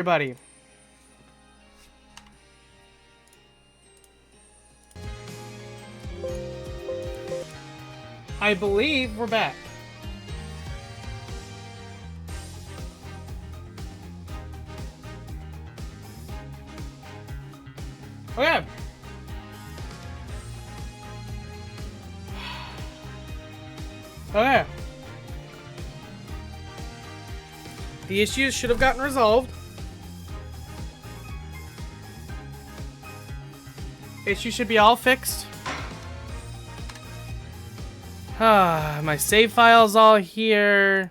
Everybody. I believe we're back. Okay. Okay. The issues should have gotten resolved. Issues should be all fixed. My save file's all here.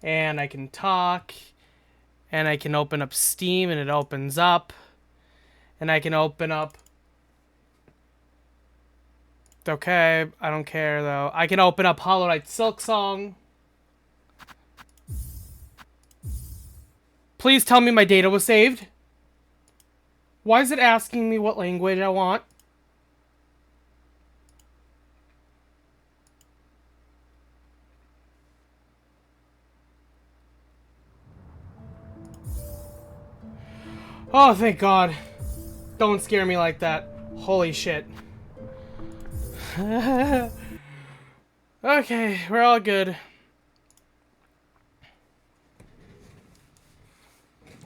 And I can talk. And I can open up Steam and it opens up. And I can open up... Okay, I don't care though. I can open up Hollow Knight Silksong. Please tell me my data was saved. Why is it asking me what language I want? Oh, thank God. Don't scare me like that. Holy shit. Okay, we're all good.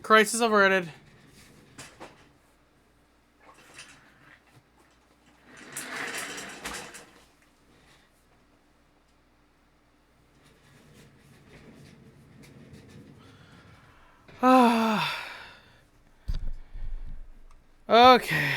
Crisis averted. Okay.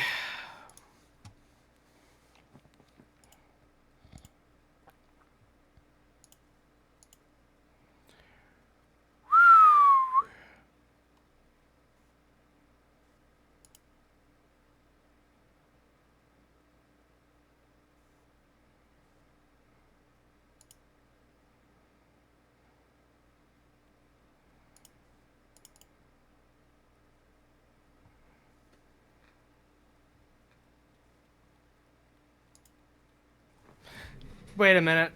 Wait a minute.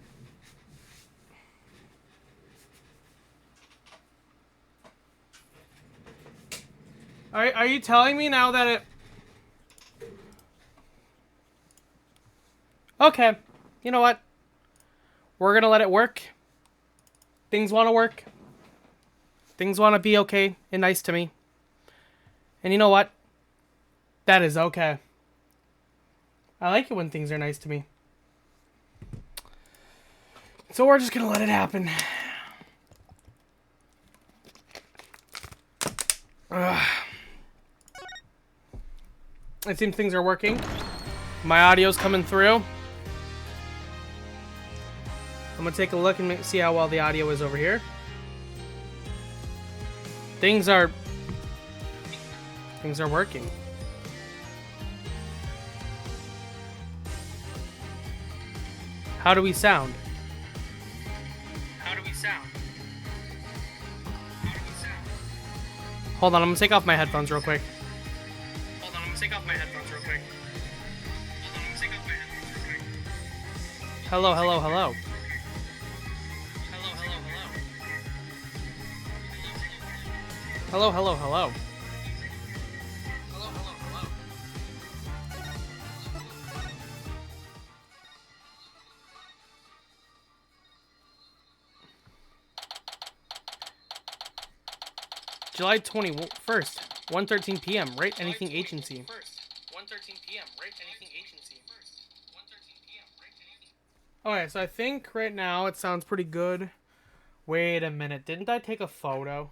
Are you telling me now that it... Okay. You know what? We're gonna let it work. Things want to work. Things want to be okay and nice to me. And you know what? That is okay. I like it when things are nice to me. So we're just gonna let it happen. It seems things are working. My audio's coming through. I'm gonna take a look and see how well the audio is over here. Things are working. How do we sound? Hold on, I'm gonna take off my headphones real quick. Hello, hello, hello. Hello, hello, hello. July 21st, 1:13 p.m. Rate anything agency. Okay, so I think right now it sounds pretty good. Wait a minute, didn't I take a photo?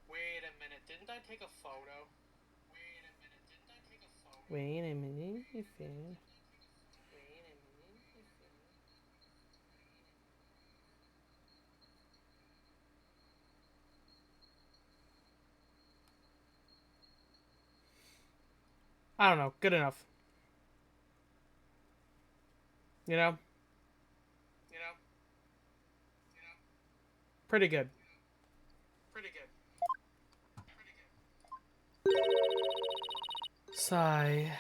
Wait a minute. I don't know, good enough. You know? Pretty good. Sigh.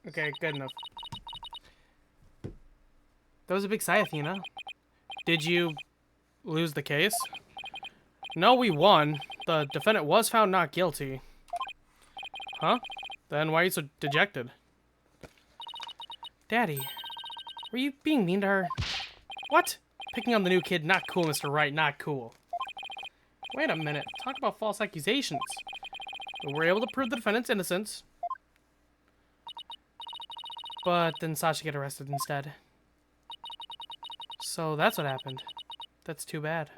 Okay, good enough. That was a big sigh, Athena. Did you lose the case? No, we won. The defendant was found not guilty. Huh? Then why are you so dejected? Daddy, were you being mean to her? What? Picking on the new kid, not cool, Mr. Wright, not cool. Wait a minute. Talk about false accusations. We were able to prove the defendant's innocence. But then Sasha get arrested instead. So that's what happened. That's too bad.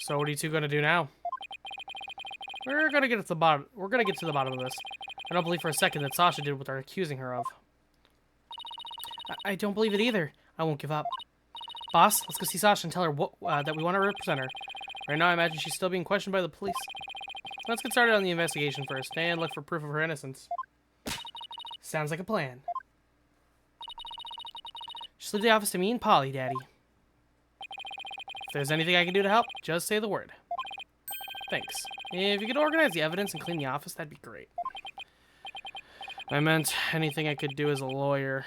So what are you two gonna do now? We're gonna get to the bottom. We're gonna get to the bottom of this. I don't believe for a second that Sasha did what they're accusing her of. I don't believe it either. I won't give up. Boss, let's go see Sasha and tell her that we want to represent her. Right now, I imagine she's still being questioned by the police. Let's get started on the investigation first and look for proof of her innocence. Sounds like a plan. Just leave the office to me and Polly, Daddy. If there's anything I can do to help, just say the word. Thanks. If you could organize the evidence and clean the office, that'd be great. I meant anything I could do as a lawyer.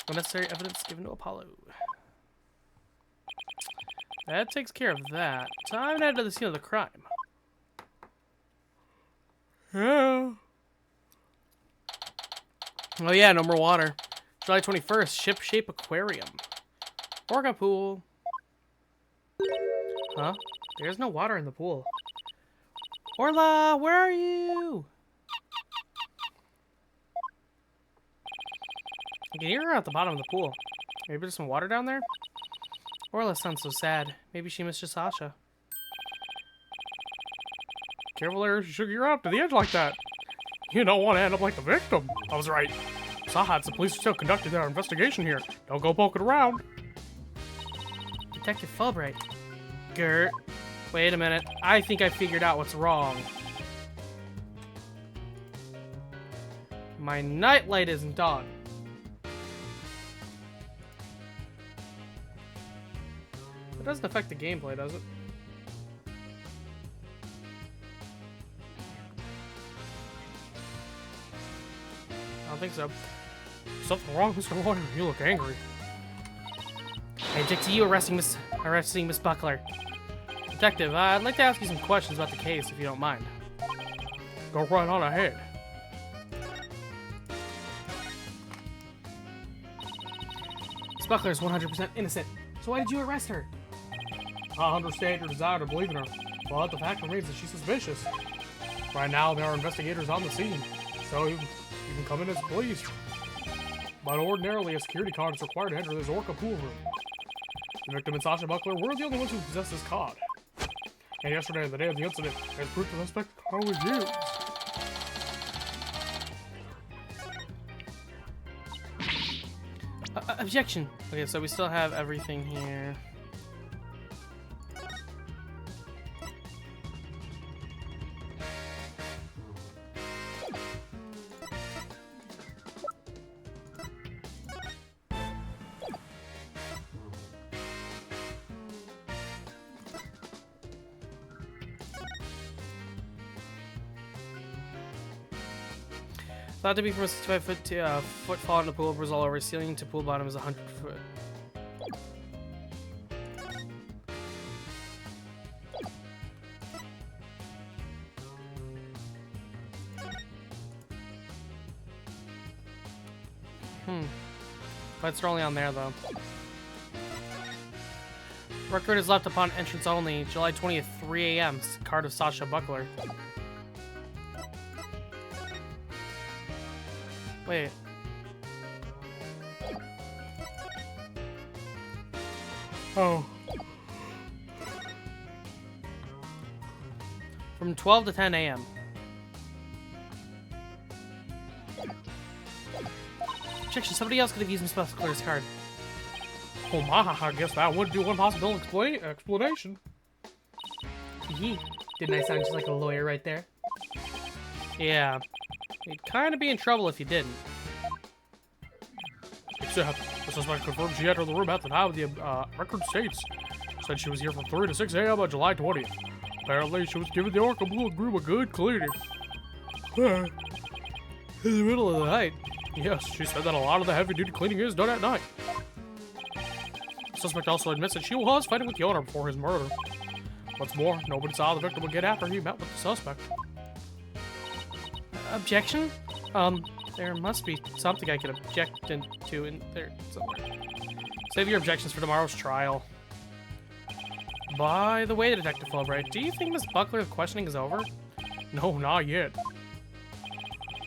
Unnecessary evidence given to Apollo. That takes care of that. Time to head to the scene of the crime. Yeah. Oh yeah, no more water. July 21st, ship-shape aquarium. Orca pool. Huh? There's no water in the pool. Orla, where are you? I can hear her at the bottom of the pool. Maybe there's some water down there? Orla sounds so sad. Maybe she missed Sasha. Careful there, she shook you up to the edge like that. You don't want to end up like the victim. I was right. Sahat, the police are still conducting their investigation here. Don't go poking around. Detective Fulbright. Gert. Wait a minute. I think I figured out what's wrong. My nightlight isn't on. It doesn't affect the gameplay, does it? I don't think so. Something wrong, Mr. Lawyer? You look angry. I object to you arresting Miss Buckler. Detective, I'd like to ask you some questions about the case, if you don't mind. Go right on ahead. Miss Buckler is 100% innocent. So why did you arrest her? I understand your desire to believe in her, but the fact remains that she's suspicious. Right now, there are investigators on the scene, so you can come in as pleased. But ordinarily, a security card is required to enter this Orca pool room. The victim and Sasha Buckler were the only ones who possessed this card. And yesterday, the day of the incident, as proof the suspect card was used. Objection. Okay, so we still have everything here. Thought to be from a 65 foot fall in the pool, was all over. Ceiling to pool bottom is 100 foot. Lights are only on there though. Record is left upon entrance only. July 20th, 3 a.m. Card of Sasha Buckler. Wait. Oh. From 12 to 10 a.m. Objection, somebody else could have used Miss Buckler's card. Oh my, I guess that would be one possible explanation. Didn't I sound just like a lawyer right there? Yeah. You'd kind of be in trouble if you didn't. Except, the suspect confirmed she entered the room at the time of the record states. Said she was here from 3 to 6 a.m. on July 20th. Apparently, she was giving the Orca Blue room a good cleaning. In the middle of the night. Yes, she said that a lot of the heavy-duty cleaning is done at night. suspect also admits that she was fighting with the owner before his murder. What's more, nobody saw the victim again after he met with the suspect. Objection? There must be something I could object to in there somewhere. Save your objections for tomorrow's trial. By the way, Detective Fulbright, do you think Miss Buckler's questioning is over? No, not yet.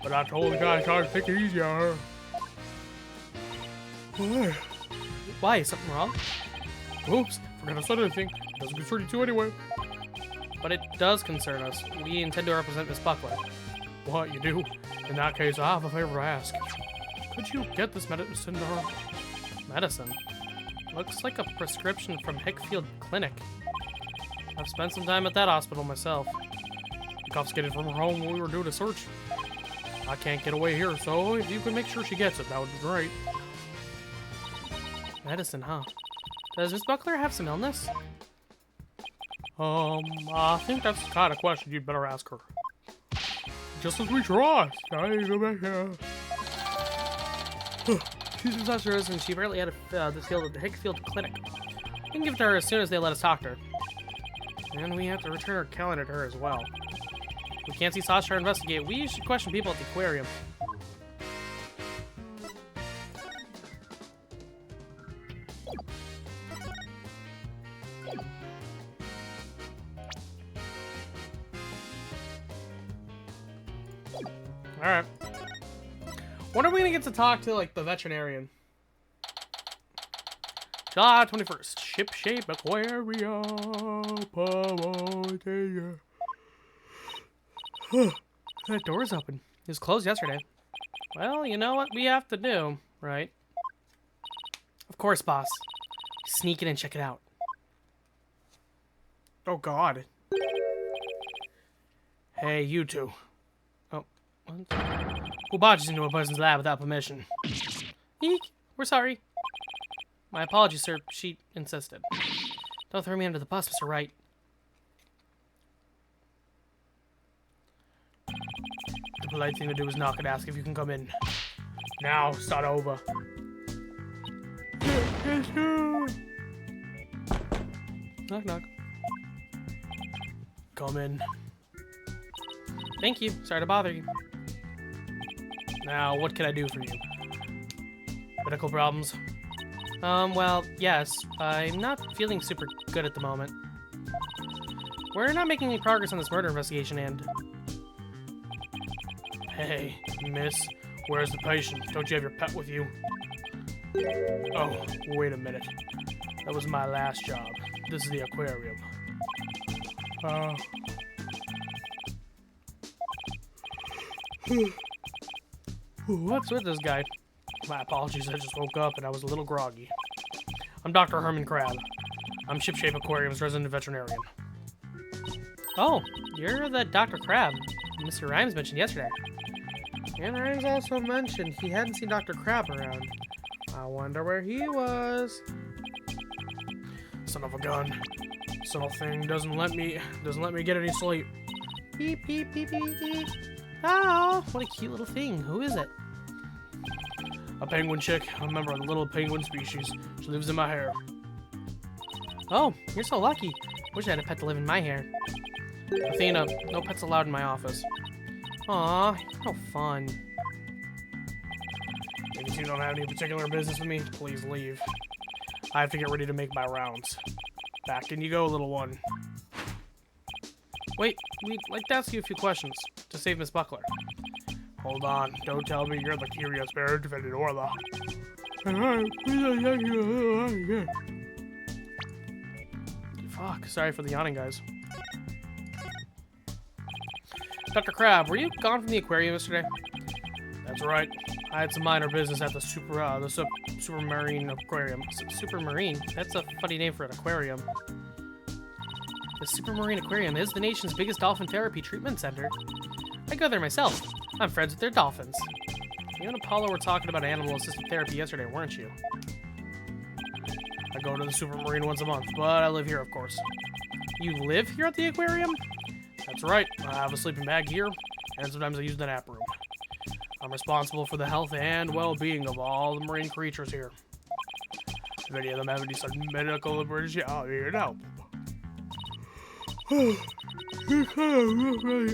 But I told the guy to take it easy on her. Why? Something wrong? Oops, forgot to say anything. It doesn't concern you two anyway. But it does concern us. We intend to represent Miss Buckler. What, you do? In that case, I have a favor to ask. Could you get this medicine to her? Medicine? Looks like a prescription from Hickfield Clinic. I've spent some time at that hospital myself. The confiscated from her home when we were doing a search. I can't get away here, so if you could make sure she gets it, that would be great. Medicine, huh? Does Miss Buckler have some illness? I think that's the kind of question you'd better ask her. Just as we trust. She's in such a and she barely had this field at the Hickfield Clinic. We can give it to her as soon as they let us talk to her. And we have to return our calendar to her as well. If we can't see Sasha or investigate, we should question people at the aquarium. Alright. When are we gonna get to talk to, like, the veterinarian? July 21st. Ship-shape aquarium. That door's open. It was closed yesterday. Well, you know what we have to do, right? Of course, boss. Sneak in and check it out. Oh, God. Hey, you two. Oh, what? Who barges into a person's lab without permission? Eek! We're sorry. My apologies, sir. She insisted. Don't throw me under the bus, Mr. Wright. The polite thing to do is knock and ask if you can come in. Now, start over. Knock, knock. Come in. Thank you. Sorry to bother you. Now, what can I do for you? Medical problems? Well, yes. I'm not feeling super good at the moment. We're not making any progress on this murder investigation, and... Hey, miss. Where's the patient? Don't you have your pet with you? Oh, wait a minute. That was my last job. This is the aquarium. What's with this guy? My apologies, I just woke up and I was a little groggy. I'm Dr. Herman Crab. I'm Shipshape Aquarium's resident veterinarian. Oh, you're the Dr. Crab Mr. Rhymes mentioned yesterday. And Rhymes also mentioned he hadn't seen Dr. Crab around. I wonder where he was. Son of a gun. This little thing doesn't let me get any sleep. Beep, beep, beep, beep, beep. Oh, what a cute little thing. Who is it? A penguin chick, a member of the little penguin species. She lives in my hair. Oh, you're so lucky. Wish I had a pet to live in my hair. Athena, no pets allowed in my office. Aw, how fun. If you don't have any particular business with me, please leave. I have to get ready to make my rounds. Back in you go, little one. Wait, we'd like to ask you a few questions to save Miss Buckler. Hold on, don't tell me you're the curious bird defended Orla. Fuck, sorry for the yawning, guys. Dr. Crab, were you gone from the aquarium yesterday? That's right. I had some minor business at the Supermarine Aquarium. Supermarine? That's a funny name for an aquarium. The Supermarine Aquarium is the nation's biggest dolphin therapy treatment center. I go there myself. I'm friends with their dolphins. You and Apollo were talking about animal-assisted therapy yesterday, weren't you? I go to the Supermarine once a month, but I live here, of course. You live here at the aquarium? That's right. I have a sleeping bag here, and sometimes I use the nap room. I'm responsible for the health and well-being of all the marine creatures here. If any of them have any sudden medical emergency, I'll be here to help. You're kind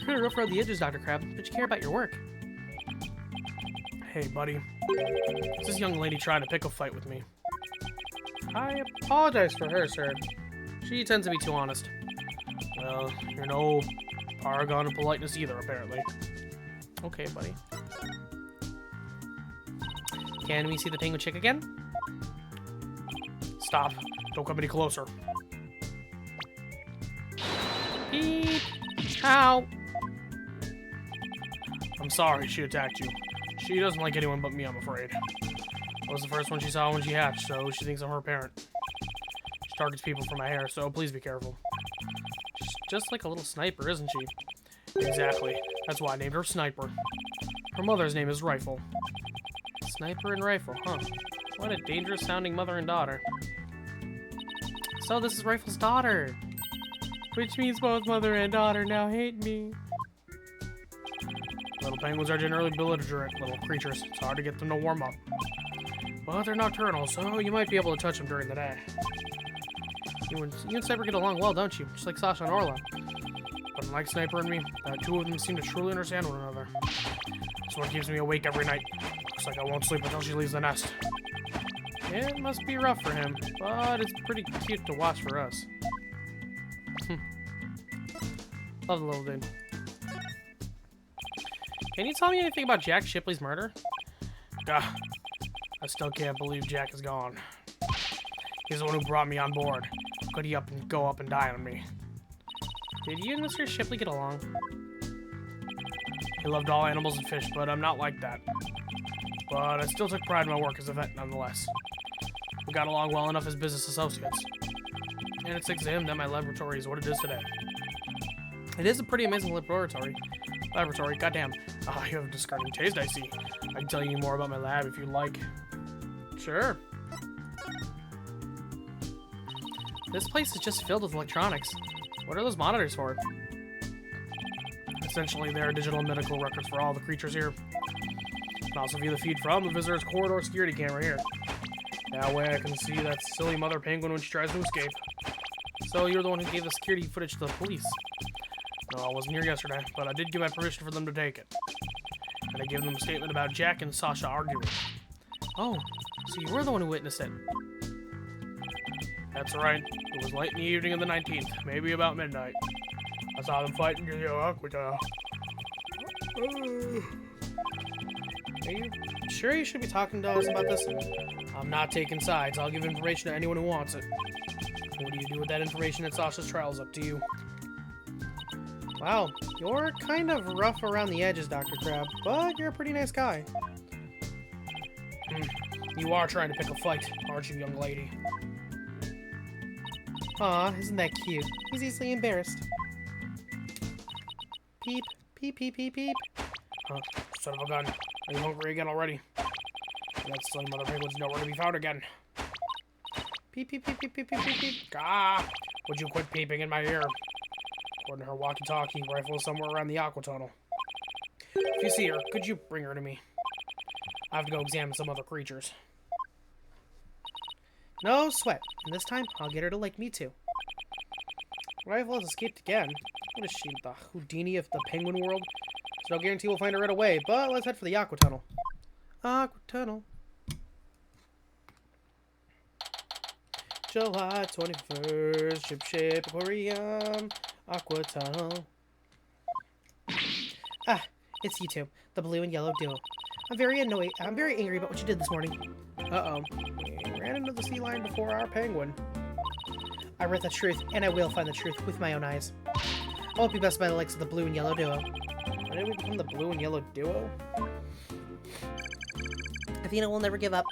of rough around the edges, Dr. Crab, but you care about your work. Hey, buddy. Is this young lady trying to pick a fight with me? I apologize for her, sir. She tends to be too honest. Well, you're no paragon of politeness either, apparently. Okay, buddy. Can we see the penguin chick again? Stop. Don't come any closer. Beep. Ow. I'm sorry she attacked you. She doesn't like anyone but me, I'm afraid. I was the first one she saw when she hatched, so she thinks I'm her parent. She targets people for my hair, so please be careful. She's just like a little sniper, isn't she? Exactly. That's why I named her Sniper. Her mother's name is Rifle. Sniper and Rifle, huh? What a dangerous-sounding mother and daughter. So this is Rifle's daughter. Which means both mother and daughter now hate me. Little penguins are generally belligerent little creatures. It's hard to get them to warm up. But they're nocturnal, so you might be able to touch them during the day. You and Sniper get along well, don't you? Just like Sasha and Orla. But unlike Sniper and me, the two of them seem to truly understand one another. It's what keeps me awake every night. Looks like I won't sleep until she leaves the nest. It must be rough for him, but it's pretty cute to watch for us. Love the little dude. Can you tell me anything about Jack Shipley's murder? Gah, I still can't believe Jack is gone. He's the one who brought me on board. Could he go up and die on me? Did you and Mr. Shipley get along? He loved all animals and fish, but I'm not like that. But I still took pride in my work as a vet nonetheless. We got along well enough as business associates. And it's thanks to him that my laboratory is what it is today. It is a pretty amazing laboratory. Goddamn. Ah, you have a discarding taste, I see. I can tell you more about my lab if you'd like. Sure. This place is just filled with electronics. What are those monitors for? Essentially, they are digital medical records for all the creatures here. You can also view the feed from the visitor's corridor security camera here. That way I can see that silly mother penguin when she tries to escape. So you're the one who gave the security footage to the police. No, I wasn't here yesterday, but I did give my permission for them to take it. And I gave them a statement about Jack and Sasha arguing. Oh, so you were the one who witnessed it. That's right. It was late in the evening of the 19th, maybe about midnight. I saw them fighting in the aqueduct. Are you sure you should be talking to us about this? I'm not taking sides. I'll give information to anyone who wants it. What do you do with that information at Sasha's trial is up to you. Wow, you're kind of rough around the edges, Dr. Crab, but you're a pretty nice guy. You are trying to pick a fight, aren't you, young lady? Aw, isn't that cute? He's easily embarrassed. Peep, peep, peep, peep, peep. Huh, son of a gun. Are you hungry again already? That silly mother penguin's nowhere to be found again. Peep, peep, peep, peep, peep, peep, peep, peep. Ah! Would you quit peeping in my ear? According to her walkie-talkie, Rifle is somewhere around the aqua tunnel. If you see her, could you bring her to me? I have to go examine some other creatures. No sweat. And this time, I'll get her to like me too. Rifle has escaped again. What is she, the Houdini of the penguin world? There's no guarantee we'll find her right away, but let's head for the aqua tunnel. Aqua tunnel. July 21st, ship, aquarium, aqua tunnel. Ah, it's you two, the blue and yellow duo. I'm very angry about what you did this morning. Uh-oh. We ran into the sea lion before our penguin. I read the truth, and I will find the truth with my own eyes. I won't be best by the likes of the blue and yellow duo. When did we become the blue and yellow duo? Athena will never give up.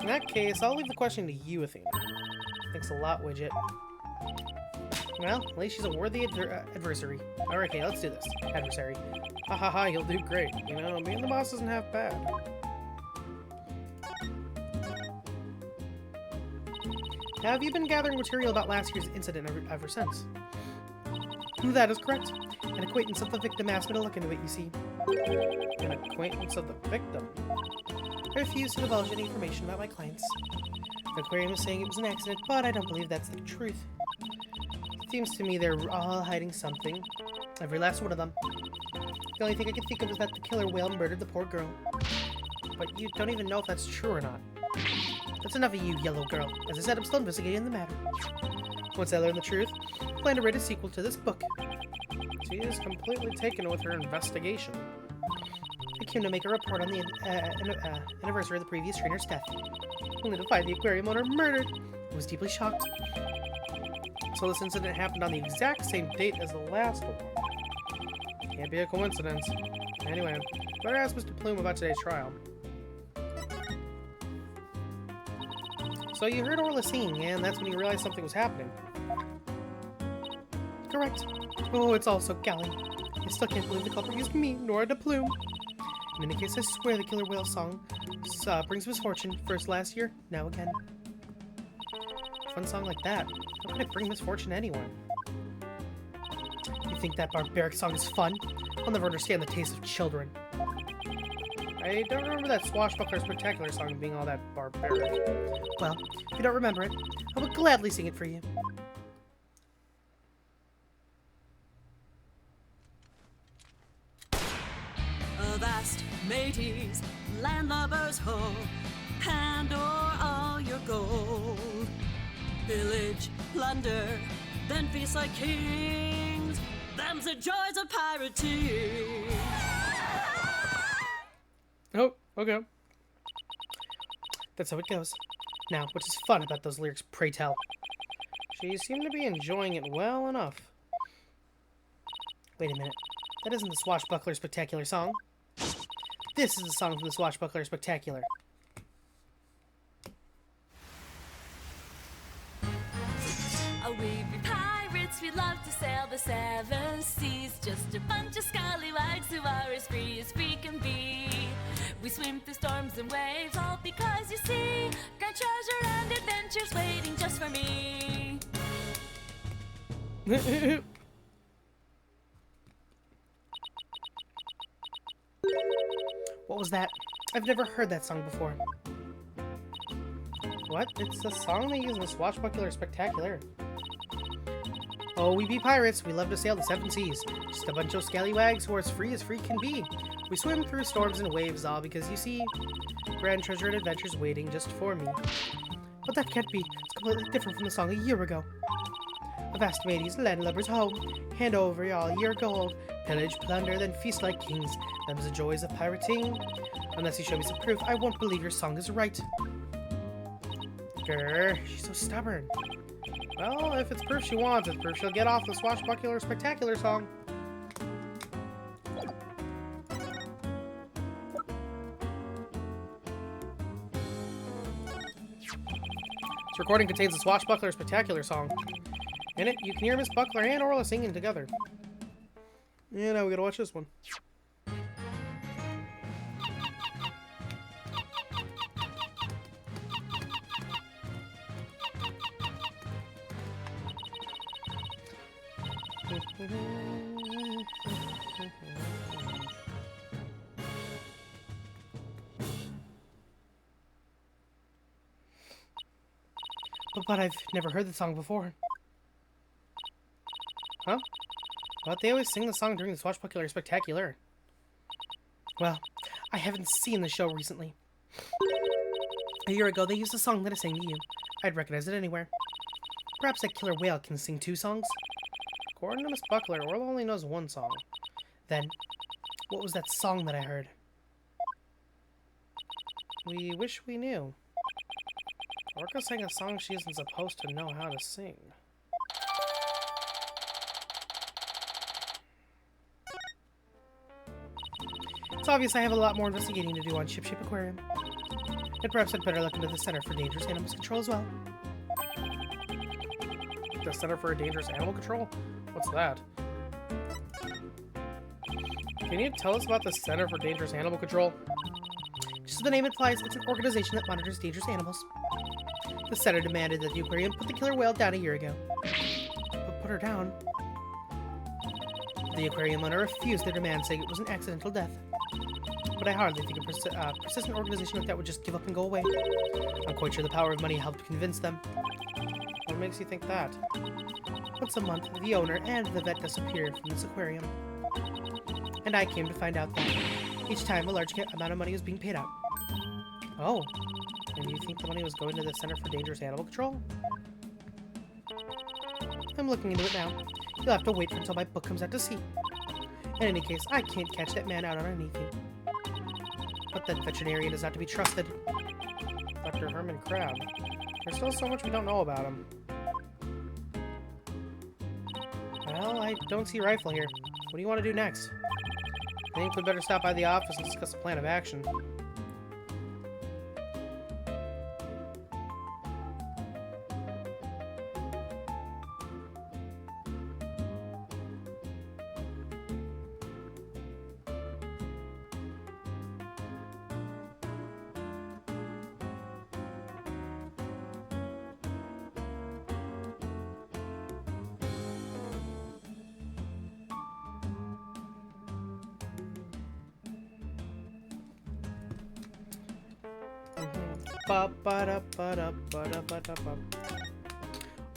In that case, I'll leave the question to you, Athena. Thanks a lot, Widget. Well, at least she's a worthy adversary. Alright, okay, let's do this. Adversary. Ha ha ha, you'll do great. You know, being the boss isn't half bad. Have you been gathering material about last year's incident ever since? That is correct. An acquaintance of the victim asked me to look into it, you see. An acquaintance of the victim? I refuse to divulge any information about my clients. The aquarium is saying it was an accident, but I don't believe that's the truth. It seems to me they're all hiding something. Every last one of them. The only thing I can think of is that the killer whale murdered the poor girl. But you don't even know if that's true or not. That's enough of you, yellow girl. As I said, I'm still investigating the matter. Once I learn the truth, I plan to write a sequel to this book. She is completely taken with her investigation. I came to make a report on the anniversary of the previous trainer's death, only to find the aquarium owner murdered. I was deeply shocked. So this incident happened on the exact same date as the last one. Can't be a coincidence. Anyway, better ask Mr. Plume about today's trial. So you heard Orla singing, and that's when you realized something was happening. Correct. Oh, it's all so galling. I still can't believe the culprit used me, nor the Plume. In any case, I swear the killer whale song brings misfortune. First last year, now again. A fun song like that. How could it bring misfortune to anyone? You think that barbaric song is fun? I'll never understand the taste of children. I don't remember that Swashbuckler Spectacular song being all that barbaric. Well, if you don't remember it, I would gladly sing it for you. Avast, mateys, landlubbers ho, hand o'er all your gold. Pillage, plunder, then feast like kings. Them's the joys of pirating. Oh, okay. That's how it goes. Now, what is fun about those lyrics, pray tell? She seemed to be enjoying it well enough. Wait a minute. That isn't the Swashbuckler Spectacular song. This is the song from the Swashbuckler Spectacular. Oh, we be pirates, we love to sail the seven seas. Just a bunch of scallywags who are as free can be. We swim through storms and waves, all because you see grand treasure and adventures waiting just for me. What was that? I've never heard that song before. What? It's the song they use in the Swashbuckler Spectacular. Oh, we be pirates. We love to sail the seven seas. Just a bunch of scallywags who are as free can be. We swim through storms and waves, all because you see grand treasure and adventures waiting just for me. But that can't be. It's completely different from the song a year ago. Avast, mateys, landlubbers, ho! Hand over all your gold. Pillage, plunder, then feast like kings. Them's the joys of pirating. Unless you show me some proof, I won't believe your song is right. Grr, she's so stubborn. Well, if it's proof she wants, it's proof she'll get off the Swashbuckler Spectacular song. This recording contains the Swashbuckler Spectacular song. In it, you can hear Miss Buckler and Orla singing together. Yeah, now we gotta watch this one. But I've never heard the song before. Huh? But they always sing the song during the Swashbuckler Spectacular. Well, I haven't seen the show recently. A year ago, they used a song that I sang to you. I'd recognize it anywhere. Perhaps that killer whale can sing 2 songs? According to Miss Buckler, Orla only knows 1 song. Then, what was that song that I heard? We wish we knew. Orca sang a song she isn't supposed to know how to sing. It's obvious I have a lot more investigating to do on Ship Shape Aquarium. And perhaps I'd better look into the Center for Dangerous Animals Control as well. The Center for Dangerous Animal Control? What's that? Can you tell us about the Center for Dangerous Animal Control? Just as the name implies, it's an organization that monitors dangerous animals. The center demanded that the aquarium put the killer whale down a year ago. But put her down? The aquarium owner refused their demand, saying it was an accidental death. but I hardly think a persistent organization like that would just give up and go away. I'm quite sure the power of money helped convince them. What makes you think that? Once a month, the owner and the vet disappear from this aquarium. And I came to find out that each time a large amount of money was being paid out. Oh, and you think the money was going to the Center for Dangerous Animal Control? I'm looking into it now. You'll have to wait until my book comes out to see. In any case, I can't catch that man out on anything. But that veterinarian is not to be trusted. Dr. Herman Crab. There's still so much we don't know about him. Well, I don't see Rifle here. What do you want to do next? I think we better stop by the office and discuss a plan of action.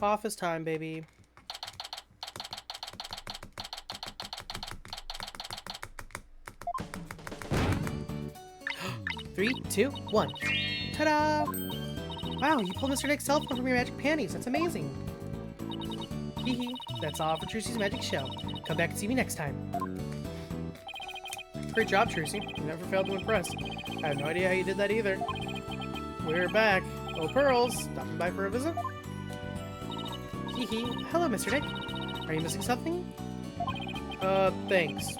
Office time, baby. 3, 2, 1. Ta-da! Wow, you pulled Mr. Nick's cell phone from your magic panties. That's amazing. Hee hee. That's all for Trucy's Magic Show. Come back and see me next time. Great job, Trucy. You never failed to impress. I have no idea how you did that either. We're back. Oh, Pearls. Stopping by for a visit? Hee hee. Hello, Mr. Nick. Are you missing something? Thanks.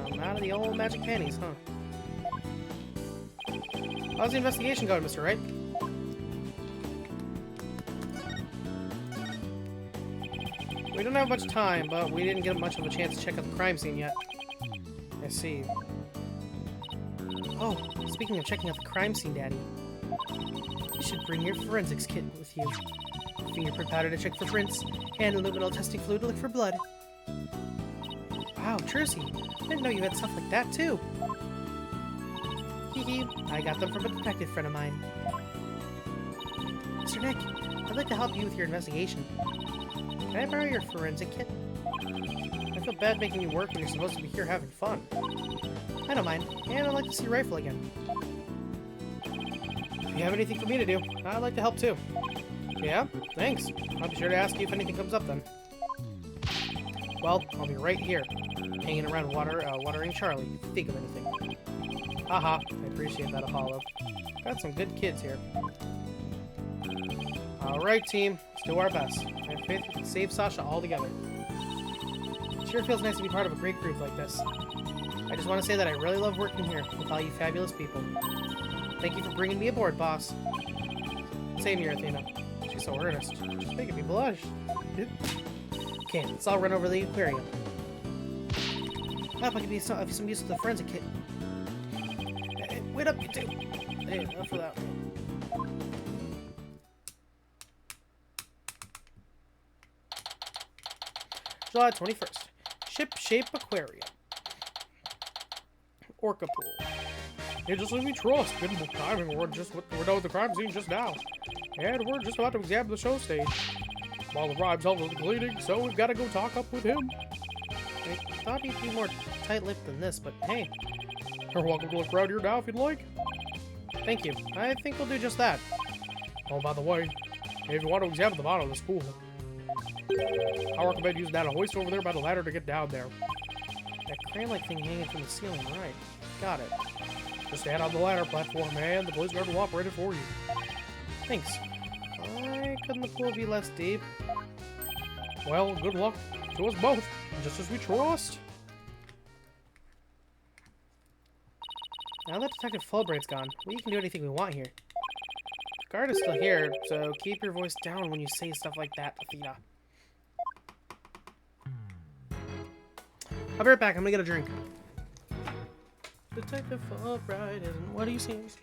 From out of the old magic panties, huh? How's the investigation going, Mr. Wright? We don't have much time, but we didn't get much of a chance to check out the crime scene yet. I see. Oh, speaking of checking out the crime scene, Daddy. You should bring your forensics kit with you. Fingerprint powder to check for prints, and luminol testing fluid to look for blood. Wow, Trucy, I didn't know you had stuff like that, too. Hee hee, I got them from a detective friend of mine. Mr. Nick, I'd like to help you with your investigation. Can I borrow your forensic kit? I feel bad making you work when you're supposed to be here having fun. I don't mind, and I'd like to see Rifle again. If you have anything for me to do, I'd like to help too. Yeah? Thanks. I'll be sure to ask you if anything comes up then. Well, I'll be right here, hanging around watering Charlie, if you think of anything. Haha, I appreciate that, Apollo. Got some good kids here. Alright, team. Let's do our best. I have faith we can save Sasha altogether. It sure feels nice to be part of a great group like this. I just want to say that I really love working here with all you fabulous people. Thank you for bringing me aboard, boss. Same here, Athena. She's so earnest. She's making me blush. Okay, let's all run over to the aquarium. I hope I can be of some use to the forensic kit. Hey, wait up, you two. Hey, enough for that. July 21st. Ship-shape aquarium. Orca pool. Hey, just let me trust. Good timing. We're done with the crime scene just now. And we're just about to examine the show stage. While the crime's held with cleaning, so we've got to go talk up with him. I thought he'd be more tight-lipped than this, but hey. You're welcome to look around here now if you'd like. Thank you. I think we'll do just that. Oh, by the way, if you want to examine the bottom of this pool, I recommend using that hoist over there by the ladder to get down there. That crane-like thing hanging from the ceiling, right. Got it. Just stand on the ladder platform, and the police guard will operate it for you. Thanks. Why couldn't the pool be less deep? Well, good luck to us both, just as we trust. Now that Detective Fulbright's gone, we can do anything we want here. The guard is still here, so keep your voice down when you say stuff like that, Athena. I'll be right back. I'm gonna get a drink. Detective Fulbright isn't what he seems.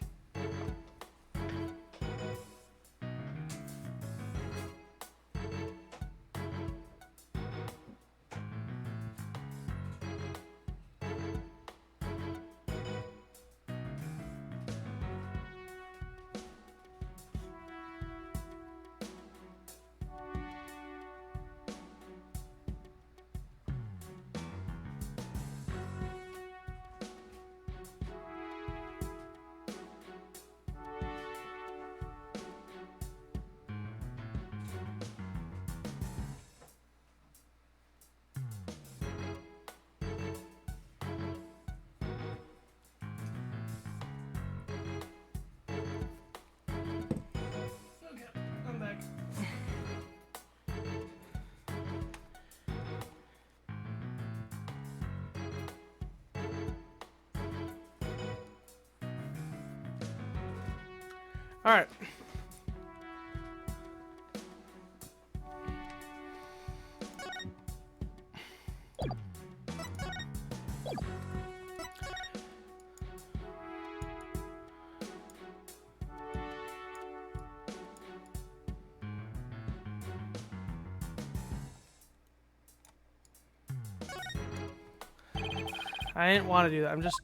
Alright. I didn't want to do that. I'm just...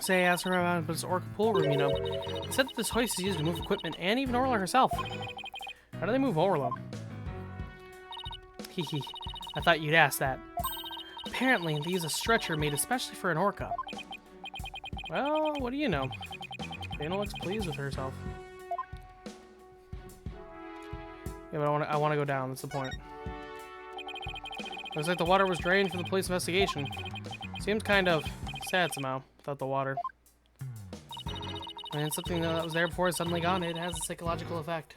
Say, ask her about this Orca pool room, you know. It said that this hoist is used to move equipment and even Orla herself. How do they move Orla? Hehe. I thought you'd ask that. Apparently, they use a stretcher made especially for an Orca. Well, what do you know? Dana looks pleased with herself. Yeah, but I want to go down. That's the point. Looks like the water was drained for the police investigation. Seems kind of sad somehow without the water. And something that was there before is suddenly gone. It has a psychological effect.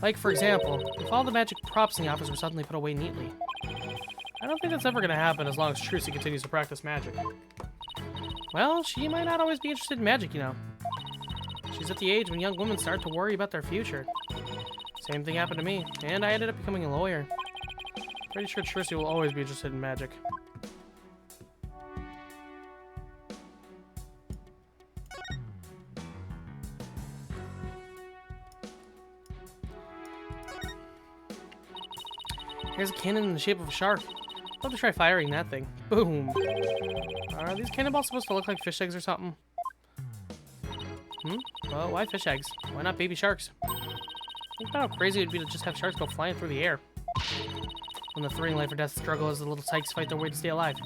Like, for example, if all the magic props in the office were suddenly put away neatly. I don't think that's ever going to happen as long as Trucy continues to practice magic. Well, she might not always be interested in magic, you know. She's at the age when young women start to worry about their future. Same thing happened to me, and I ended up becoming a lawyer. Pretty sure Trucy will always be interested in magic. Here's a cannon in the shape of a shark. I'd love to try firing that thing. Boom. Are these cannonballs supposed to look like fish eggs or something? Well, why fish eggs? Why not baby sharks? Think about how crazy it would be to just have sharks go flying through the air. When the thrilling life or death struggle as the little tykes fight their way to stay alive.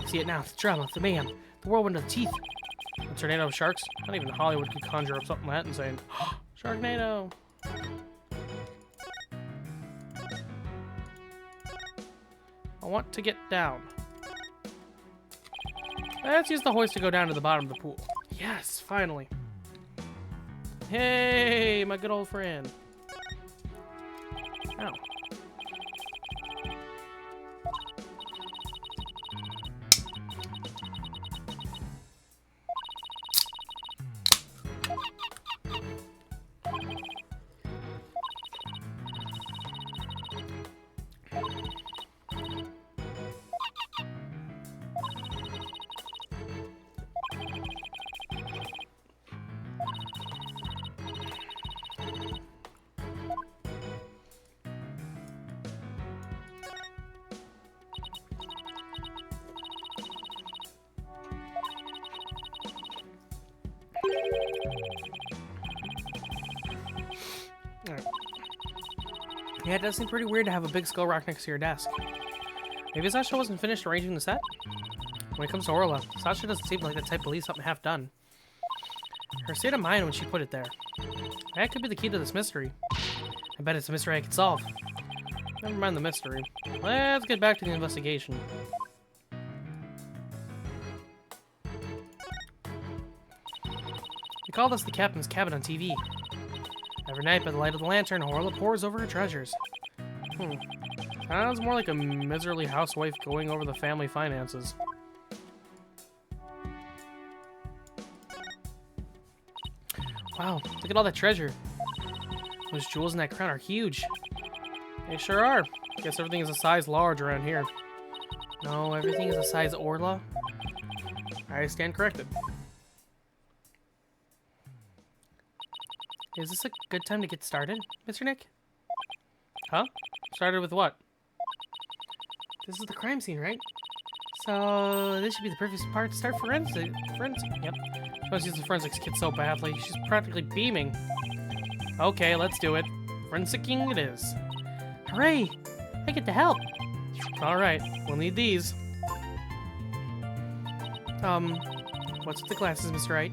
See it now, the drama, the mayhem, the whirlwind of teeth. A tornado of sharks? Not even Hollywood could conjure up something that insane. Sharknado! I want to get down. Let's use the hoist to go down to the bottom of the pool. Yes, finally. Hey, my good old friend. Ow. Alright. Yeah, it does seem pretty weird to have a big skull rock next to your desk. Maybe Sasha wasn't finished arranging the set? When it comes to Orla, Sasha doesn't seem like the type to leave something half done. Her state of mind when she put it there. That could be the key to this mystery. I bet it's a mystery I can solve. Never mind the mystery. Let's get back to the investigation. They call this the captain's cabin on TV. Every night, by the light of the lantern, Orla pores over her treasures. Sounds more like a miserly housewife going over the family finances. Wow, look at all that treasure. Those jewels in that crown are huge. They sure are. Guess everything is a size large around here. No, everything is a size Orla. I stand corrected. Is this a good time to get started, Mr. Nick? Huh? Started with what? This is the crime scene, right? So this should be the perfect part to start forensic. Yep. Supposed to use the forensics kit so badly. She's practically beaming. Okay, let's do it. Forensicking it is. Hooray! I get to help. All right, we'll need these. What's with the glasses, Mr. Wright?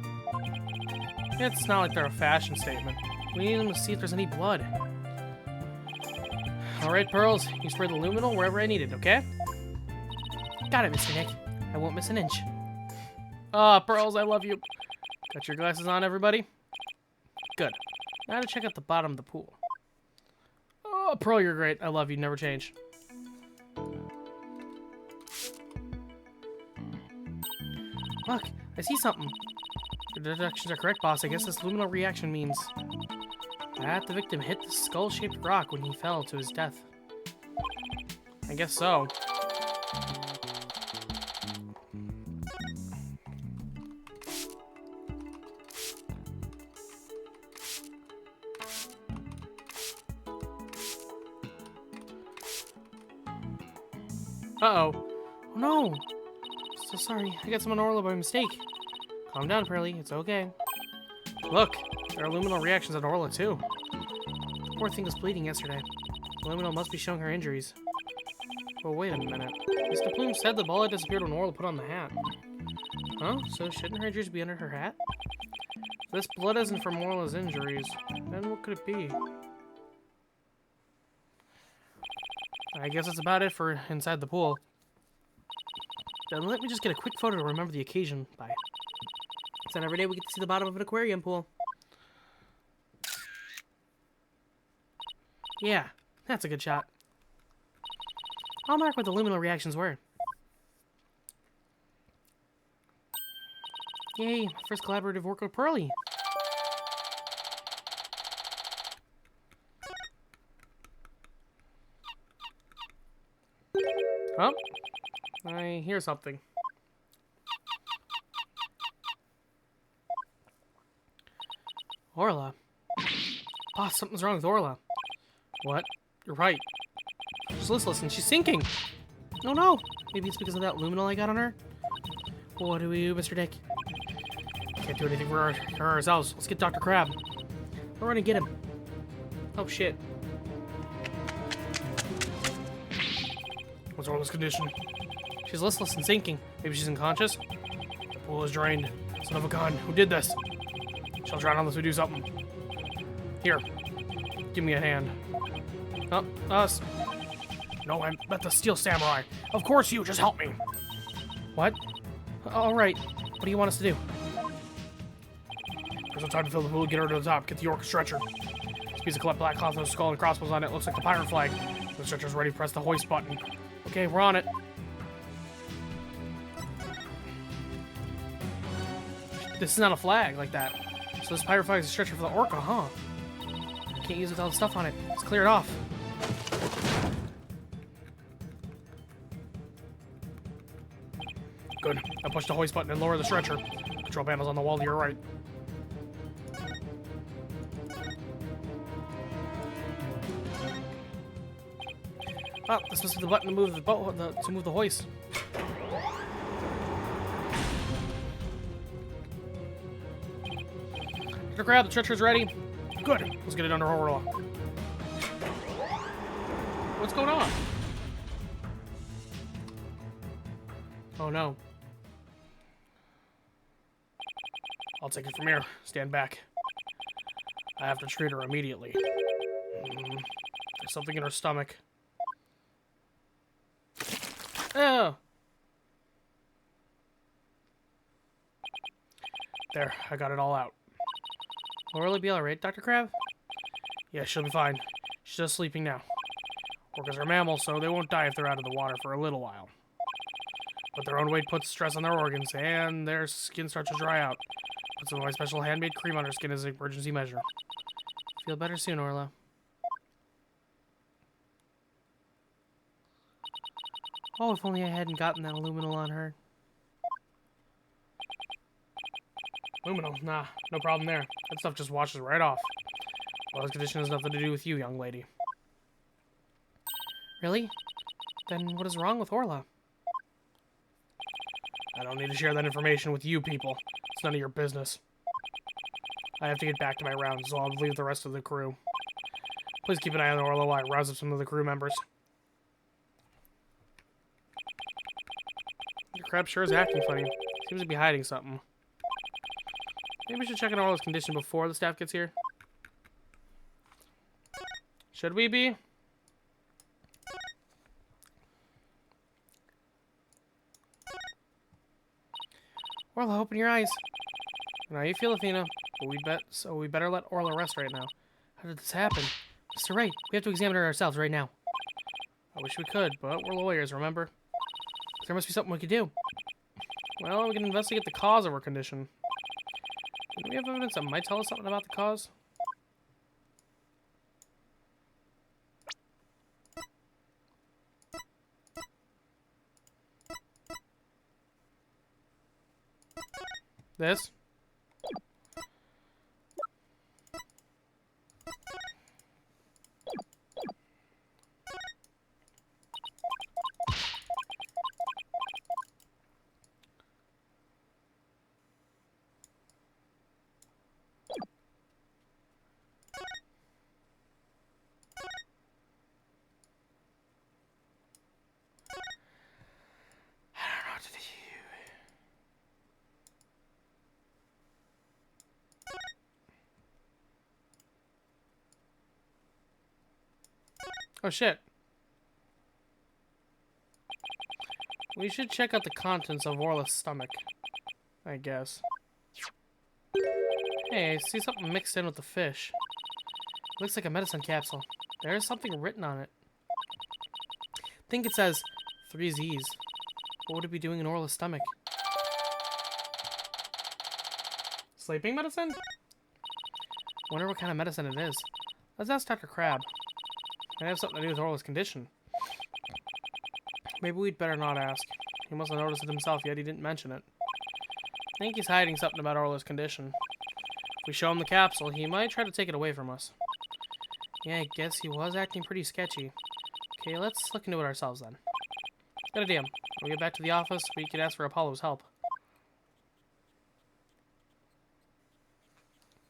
It's not like they're a fashion statement. We need them to see if there's any blood. Alright, Pearls. You spray the luminol wherever I need it, okay? Got it, Mr. Nick. I won't miss an inch. Ah, Pearls, I love you. Got your glasses on, everybody? Good. Now to check out the bottom of the pool. Oh, Pearl, you're great. I love you. Never change. Look, I see something. Your deductions are correct, boss. I guess this luminal reaction means that the victim hit the skull-shaped rock when he fell to his death. I guess so. Uh-oh. Oh no! So sorry, I got some on Orla by mistake. Calm down, Pearly, it's okay. Look, there are luminal reactions on Orla too. The poor thing was bleeding yesterday. Luminal must be showing her injuries. Well, wait a minute. Mr. Plume said the ball had disappeared when Orla put on the hat. Huh? So shouldn't her injuries be under her hat? If this blood isn't from Orla's injuries, then what could it be? I guess that's about it for inside the pool. Then let me just get a quick photo to remember the occasion by. So every day we get to see the bottom of an aquarium pool. Yeah, that's a good shot. I'll mark what the luminal reactions were. Yay, my first collaborative work with Pearly. Oh, I hear something. Orla. Boss, something's wrong with Orla. What? You're right. She's listless and she's sinking. Oh no! Maybe it's because of that luminal I got on her? Well, what do we do, Mr. Dick? Can't do anything for ourselves. Let's get Dr. Crab. We're gonna get him. Oh shit. What's Orla's condition? She's listless and sinking. Maybe she's unconscious? The pool is drained. Son of a gun. Who did this? She'll drown unless we do something. Here. Give me a hand. Oh, us. No, I met the Steel Samurai. Of course you, just help me. What? Alright. What do you want us to do? There's no time to fill the pool. Get her to the top. Get the orc stretcher. This piece of black cloth with a skull and crossbones on it. Looks like the pirate flag. The stretcher's ready. Press the hoist button. Okay, we're on it. This is not a flag like that. So this pirate flag is a stretcher for the orca, huh? Can't use it with all the stuff on it. Let's clear it off. Good. Now push the hoist button and lower the stretcher. Control panel's on the wall to your right. Oh, this must be the button to move the boat, to move the hoist. Dr. Crab, the stretcher's ready. Good. Let's get it under Orla. What's going on? Oh no. I'll take it from here. Stand back. I have to treat her immediately. There's something in her stomach. Oh. There, I got it all out. Will Orla be alright, Dr. Crab? Yeah, she'll be fine. She's just sleeping now. Orcas are mammals, so they won't die if they're out of the water for a little while. But their own weight puts stress on their organs, and their skin starts to dry out. Put some of my special handmade cream on her skin as an emergency measure. Feel better soon, Orla. Oh, if only I hadn't gotten that luminal on her. Luminal? Nah, no problem there. That stuff just washes right off. Well, this condition has nothing to do with you, young lady. Really? Then what is wrong with Orla? I don't need to share that information with you people. It's none of your business. I have to get back to my rounds, so I'll leave the rest of the crew. Please keep an eye on Orla while I rouse up some of the crew members. The crab sure is acting funny. Seems to be hiding something. Maybe we should check on Orla's condition before the staff gets here. Should we be? Orla, open your eyes. Now you feel, Athena. But we better let Orla rest right now. How did this happen? Mr. Wright, we have to examine her ourselves right now. I wish we could, but we're lawyers, remember? There must be something we could do. Well, we can investigate the cause of her condition. Do we have evidence that might tell us something about the cause? This? Oh shit. We should check out the contents of Orla's stomach, I guess. Hey, I see something mixed in with the fish. Looks like a medicine capsule. There's something written on it. I think it says 3 Z's. What would it be doing in Orla's stomach? Sleeping medicine? Wonder what kind of medicine it is. Let's ask Dr. Crab. Might have something to do with Orla's condition. Maybe we'd better not ask. He must have noticed it himself, yet he didn't mention it. I think he's hiding something about Orla's condition. If we show him the capsule, he might try to take it away from us. Yeah, I guess he was acting pretty sketchy. Okay, let's look into it ourselves then. Good idea. When we get back to the office, we could ask for Apollo's help.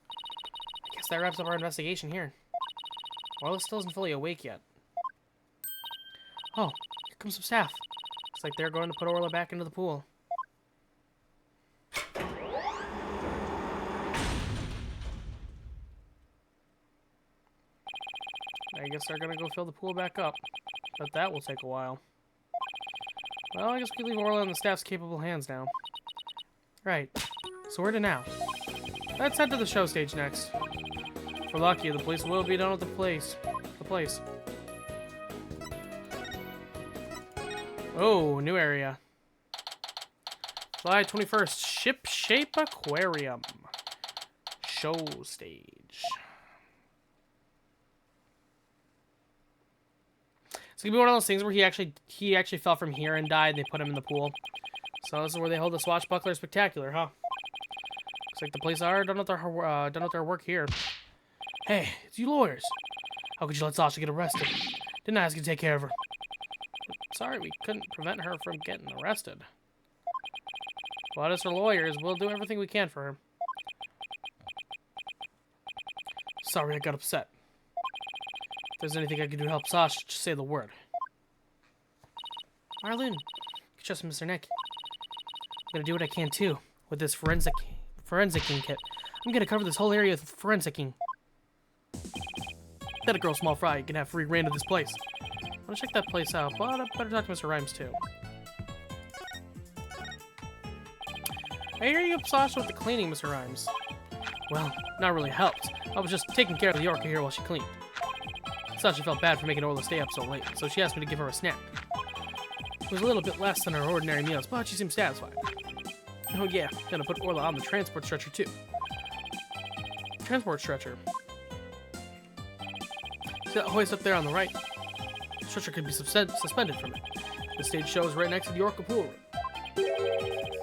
I guess that wraps up our investigation here. Orla still isn't fully awake yet. Oh, here comes some staff. Looks like they're going to put Orla back into the pool. I guess they're going to go fill the pool back up. But that will take a while. Well, I guess we can leave Orla in the staff's capable hands now. Right. So where to now? Let's head to the show stage next. If we're lucky, the police will be done with the place. Oh, new area. July 21st, Ship Shape Aquarium. Show stage. It's gonna be one of those things where he actually fell from here and died. And they put him in the pool. So this is where they hold the Swashbuckler Spectacular, huh? Looks like the police are done with their work here. Hey, it's you lawyers. How could you let Sasha get arrested? Didn't I ask you to take care of her? Sorry, we couldn't prevent her from getting arrested. But as for lawyers, we'll do everything we can for her. Sorry I got upset. If there's anything I can do to help Sasha, just say the word. Marlon, you can trust Mr. Nick. I'm gonna do what I can too, with this forensicing kit. I'm gonna cover this whole area with forensicing. Let a girl small fry, you can have free reign of this place. I want to check that place out, but I better talk to Mr. Rhymes too. I hear you helped Sasha with the cleaning, Mr. Rhymes. Well, not really helped. I was just taking care of the Yorker here while she cleaned. Sasha felt bad for making Orla stay up so late, so she asked me to give her a snack. It was a little bit less than her ordinary meals, but she seemed satisfied. Oh yeah, gonna put Orla on the transport stretcher too. Transport stretcher. See that hoist up there on the right? The stretcher could be suspended from it. The stage show is right next to the Orca pool room.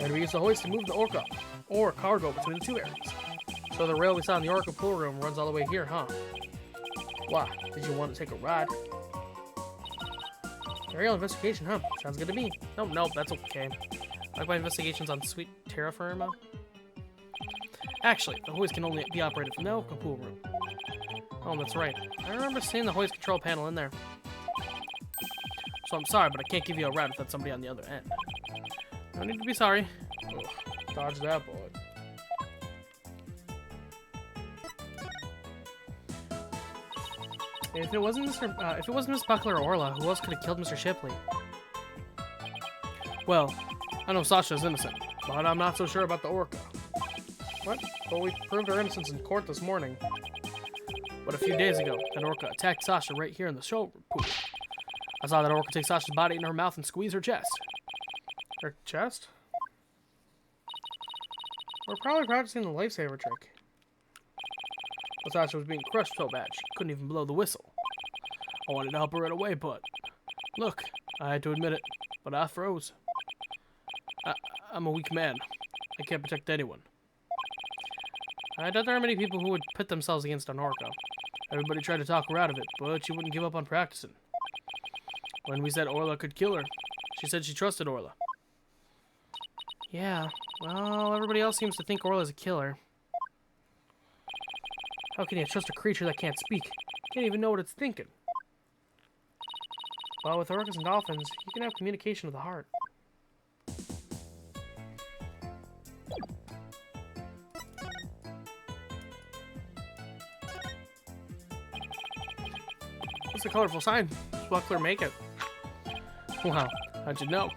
And we use the hoist to move the Orca, or cargo, between the two areas. So the rail we saw in the Orca pool room runs all the way here, huh? Why? Did you want to take a ride? Aerial investigation, huh? Sounds good to me. Nope, that's okay. I like my investigations on sweet terra firma. Actually, the hoist can only be operated from the Orca pool room. Oh, that's right. I remember seeing the hoist control panel in there. So I'm sorry, but I can't give you a ride without somebody on the other end. No need to be sorry. Ugh, dodge that bullet. If it wasn't Miss Buckler or Orla, who else could have killed Mr. Shipley? Well, I know Sasha's innocent, but I'm not so sure about the Orca. What? Well, we proved her innocence in court this morning. But a few days ago, an orca attacked Sasha right here in the show pool. I saw that orca take Sasha's body in her mouth and squeeze her chest. Her chest? We're probably practicing the lifesaver trick. But Sasha was being crushed so bad she couldn't even blow the whistle. I wanted to help her right away, but... Look, I had to admit it, but I froze. I'm a weak man. I can't protect anyone. I doubt there are many people who would pit themselves against an orca. Everybody tried to talk her out of it, but she wouldn't give up on practicing. When we said Orla could kill her, she said she trusted Orla. Yeah, well, everybody else seems to think Orla's a killer. How can you trust a creature that can't speak? Can't even know what it's thinking. Well, with orcas and dolphins, you can have communication of the heart. What's the colorful sign? Spuckler make it. Wow, how'd you know?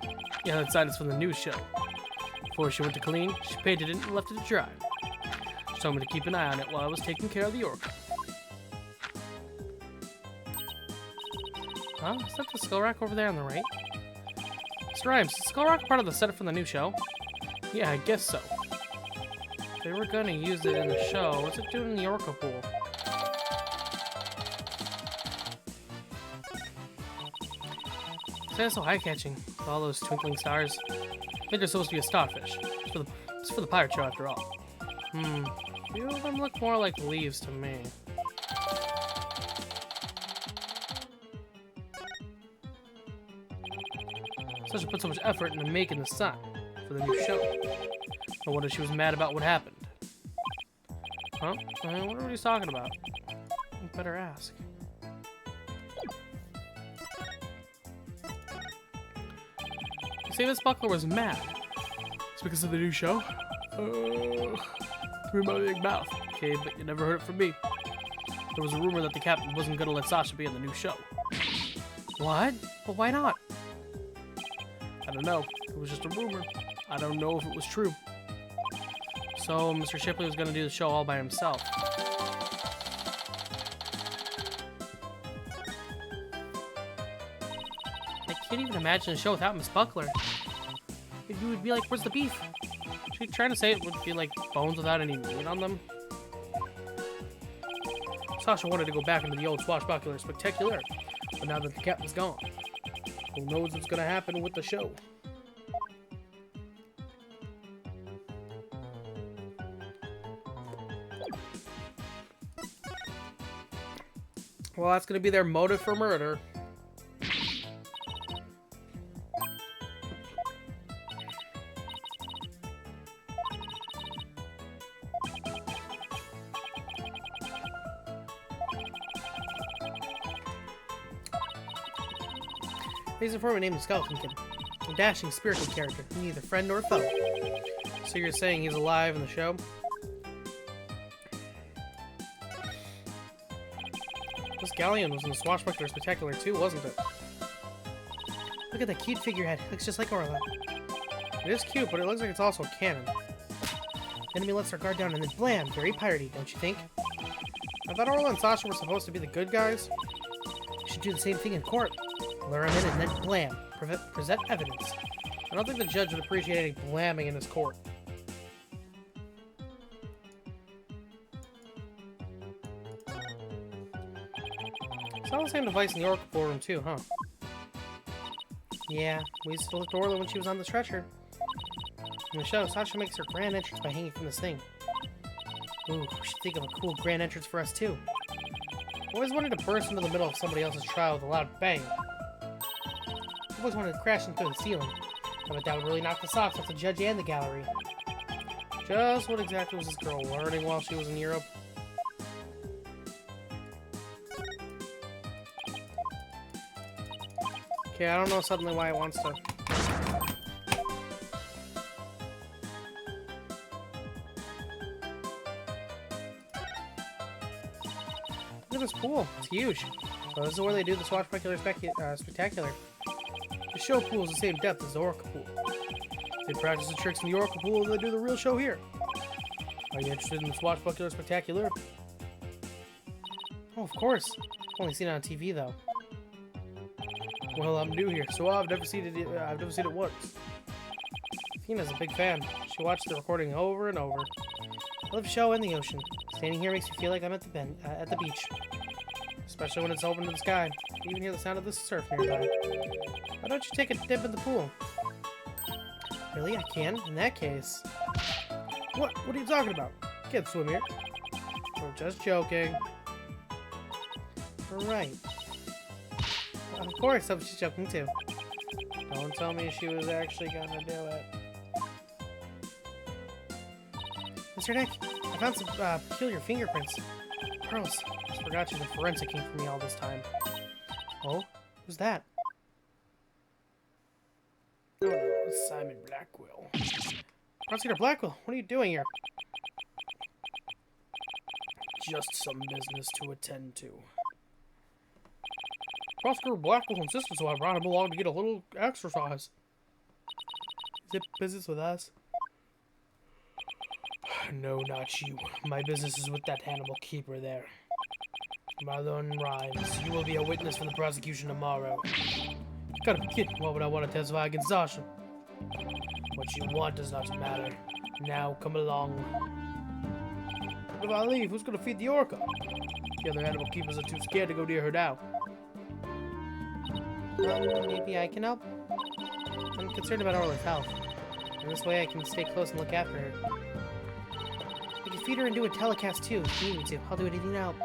Yeah, that sign is from the news show. Before she went to clean, she painted it and left it to dry. She told me to keep an eye on it while I was taking care of the orca. Huh? Is that the skull rock over there on the right? Mr. Rhymes, is skull rock part of the setup from the new show? Yeah, I guess so. If they were gonna use it in the show, what's it doing in the orca pool? That's so eye-catching, with all those twinkling stars. I think they're supposed to be a starfish. It's for the pirate show after all. A few of them look more like leaves to me. Sasha put so much effort into making the sign for the new show. I wonder if she was mad about what happened. Huh? I wonder what he's talking about. I better ask. You say Miss Buckler was mad? It's because of the new show? Through my big mouth. Okay, but you never heard it from me. There was a rumor that the captain wasn't gonna let Sasha be in the new show. What? Well, why not? I don't know. It was just a rumor. I don't know if it was true. So, Mr. Shipley was gonna do the show all by himself. I can't even imagine a show without Miss Buckler. You would be like, where's the beef? She trying to say it would be like bones without any meat on them. Sasha wanted to go back into the old swashbuckler spectacular, but now that the captain's gone, who knows what's gonna happen with the show? Well, that's gonna be their motive for murder. He's a former named the Skeleton Kid, a dashing, spirited character, neither friend nor foe. So you're saying he's alive in the show? This galleon was in the Swashbuckler Spectacular too, wasn't it? Look at that cute figurehead. Looks just like Orla. It is cute, but it looks like it's also a cannon. The enemy lets their guard down and then blam! Very piratey, don't you think? I thought Orla and Sasha were supposed to be the good guys. We should do the same thing in court. Lure him in and then blam! Present evidence. I don't think the judge would appreciate any blamming in his court. It's all the same device in the Oracle Ballroom too, huh? Yeah, we used to lift Orla when she was on the stretcher. In the show, Sasha makes her grand entrance by hanging from this thing. Ooh, we should think of a cool grand entrance for us too. Always wanted to burst into the middle of somebody else's trial with a loud bang. Always wanted to crash into the ceiling. I bet that would really knock the socks off the judge and the gallery. Just what exactly was this girl learning while she was in Europe? Okay, I don't know suddenly why it wants to. Look at this pool. It's huge. So this is where they do the Swashbuckler Spectacular. The show pool is the same depth as the Orca pool. They practice the tricks in the Orca pool and they do the real show here. Are you interested in the Swashbuckler Spectacular? Oh, of course. Only seen it on TV though. Well, I'm new here, so I've never seen it. I've never seen it once. Athena's a big fan. She watched the recording over and over. I love the show and the ocean. Standing here makes me feel like I'm at the beach. Especially when it's open to the sky. You can hear the sound of the surf nearby. Why don't you take a dip in the pool? Really? I can? In that case... What? What are you talking about? I can't swim here. Oh, just joking. Right. Well, of course, I was just joking too. Don't tell me she was actually gonna do it. Mr. Nick, I found some peculiar fingerprints. Pearls. I forgot you're the forensic king for me all this time. Oh? Who's that? Oh no, it's Simon Blackwell. Prosecutor Blackwell, what are you doing here? Just some business to attend to. Prosecutor Blackwell insisted, so I brought him along to get a little exercise. Is it business with us? No, not you. My business is with that animal keeper there. Marlon Rhymes. You will be a witness for the prosecution tomorrow. You gotta be kidding. Why would I want to testify against Sasha? What you want does not matter. Now, come along. If I leave, who's gonna feed the orca? The other animal keepers are too scared to go near her now. Maybe I can help? I'm concerned about Orla's health. And this way I can stay close and look after her. I can feed her and do a telecast too, if you need me to. I'll do anything to help.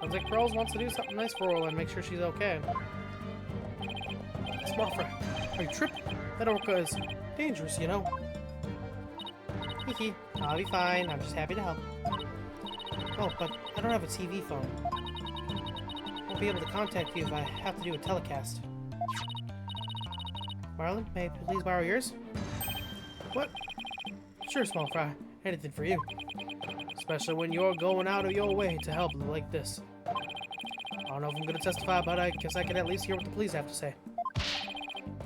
Sounds like Pearls wants to do something nice for Orla and make sure she's okay. Small fry, are you tripping? That orca is dangerous, you know. Hee, I'll be fine. I'm just happy to help. Oh, but I don't have a TV phone. Won't be able to contact you if I have to do a telecast. Marlon, may I please borrow yours? What? Sure, small fry. Anything for you. Especially when you're going out of your way to help like this. I don't know if I'm going to testify, but I guess I can at least hear what the police have to say.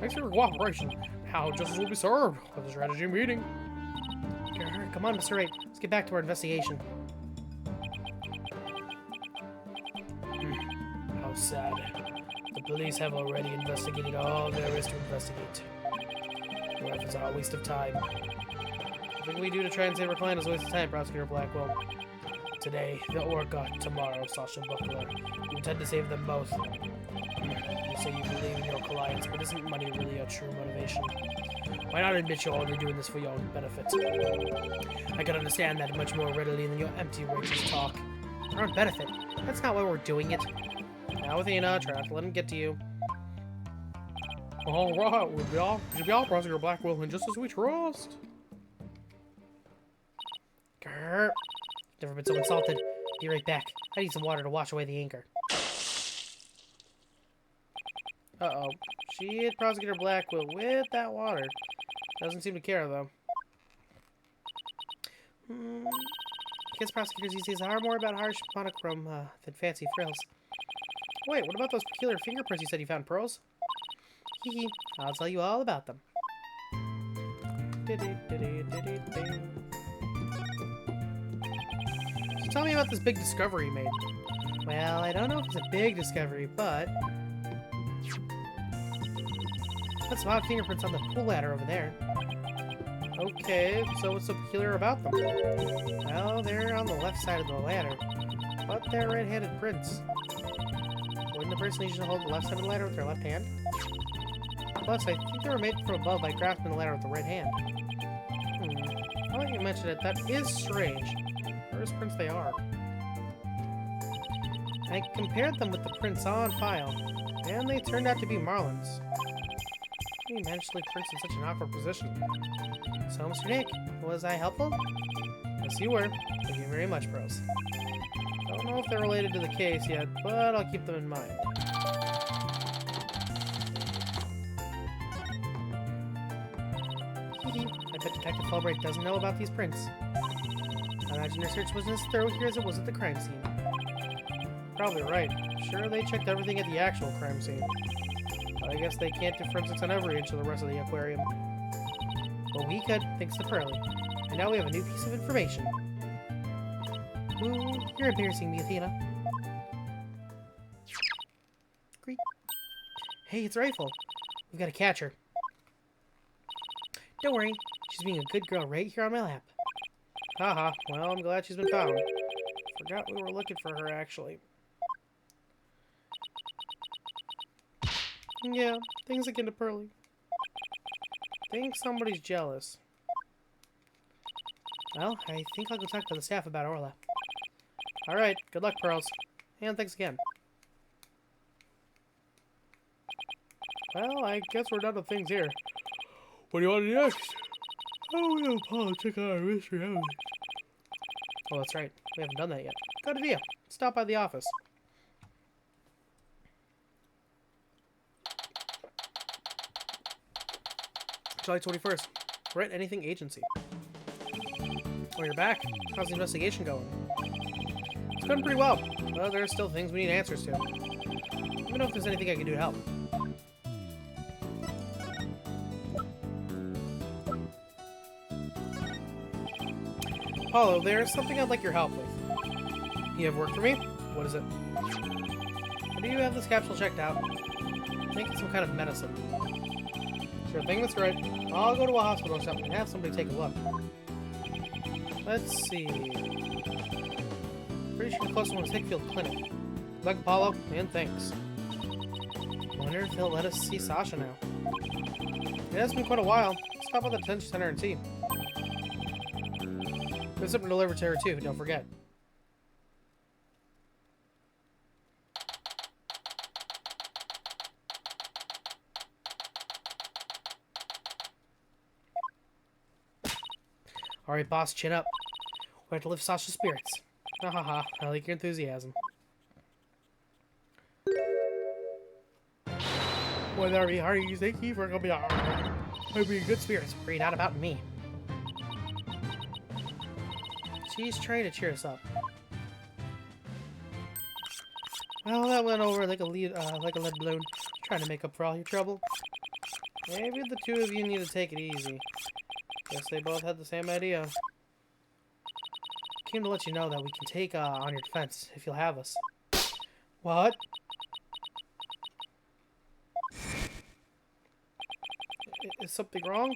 Thanks for your cooperation. Now justice will be served with a strategy meeting. Come on, Mr. 8. Let's get back to our investigation. How sad. The police have already investigated all there is to investigate. Your efforts are a waste of time. Nothing we do to try and save our client is a waste of time, Prosecutor Blackwell. Today, the orca. Tomorrow, Sasha Buckler. You intend to save them both. You say you believe in your clients, but isn't money really a true motivation? Why not admit you're only doing this for your own benefit? I can understand that much more readily than your empty, righteous talk. Our own benefit? That's not why we're doing it. Now, Athena, try not to let him get to you. Alright, we'll be off, Prosecutor Blackwell, and just as we trust. Grrr. Never been so insulted. Be right back. I need some water to wash away the anger. Uh-oh. She hit Prosecutor Blackwell with that water. Doesn't seem to care, though. I guess prosecutors these days are more about harsh monochrome than fancy frills. Wait, what about those peculiar fingerprints you said you found, Pearls? Hee, I'll tell you all about them. So tell me about this big discovery you made. Well, I don't know if it's a big discovery, but... That's some odd fingerprints on the pool ladder over there. Okay, so what's so peculiar about them? Well, they're on the left side of the ladder, but they're right-handed prints. Wouldn't the person usually hold the left side of the ladder with their left hand? Plus, I think they were made from above by crafting the ladder with the right hand. Now that you mention it, that is strange. Whose prints they are. I compared them with the prints on file, and they turned out to be Marlon's. He managed to leave prints in such an awkward position. So, Mr. Nick, was I helpful? Yes, you were. Thank you very much, Bros. Don't know if they're related to the case yet, but I'll keep them in mind. I bet Detective Fulbright doesn't know about these prints. I imagine their search wasn't as thorough here as it was at the crime scene. Probably right. Sure, they checked everything at the actual crime scene. But I guess they can't do forensics on every inch of the rest of the aquarium. But we could, thanks to Pearlie. And now we have a new piece of information. Ooh, you're embarrassing me, Athena. Hey, it's Rifle. We've got to catch her. Don't worry. She's being a good girl right here on my lap. Haha. Well, I'm glad she's been found. Forgot we were looking for her, actually. Yeah, things are getting pearly. Think somebody's jealous. Well, I think I'll go talk to the staff about Orla. Alright, good luck, Pearls. And thanks again. Well, I guess we're done with things here. What do you want to do next? Oh, we have Paul check out our mystery house. Oh, that's right. We haven't done that yet. Good idea. Stop by the office. July 21st. Right, anything agency. Oh, you're back. How's the investigation going? It's going pretty well. Well, there are still things we need answers to. Let me know if there's anything I can do to help. Apollo, there's something I'd like your help with. You have work for me? What is it? How do you have this capsule checked out? I think it's some kind of medicine. Sure thing, that's right. I'll go to a hospital or something and have somebody take a look. Let's see. Pretty sure the closest one is Hickfield Clinic. Good luck, Apollo, and thanks. Wonder if they'll let us see Sasha now. It has been quite a while. Stop by the detention center and see. There's something delivered to her too, don't forget. Alright, boss, chin up. We have to lift Sasha's spirits. Ha ha ha, I like your enthusiasm. Whatever you are, you think you're gonna be alright. I'll be in good spirits. Worry not about me. She's trying to cheer us up. Well, that went over like a lead balloon. Trying to make up for all your trouble. Maybe the two of you need to take it easy. Guess they both had the same idea. Came to let you know that we can take on your defense if you'll have us. What? Is something wrong?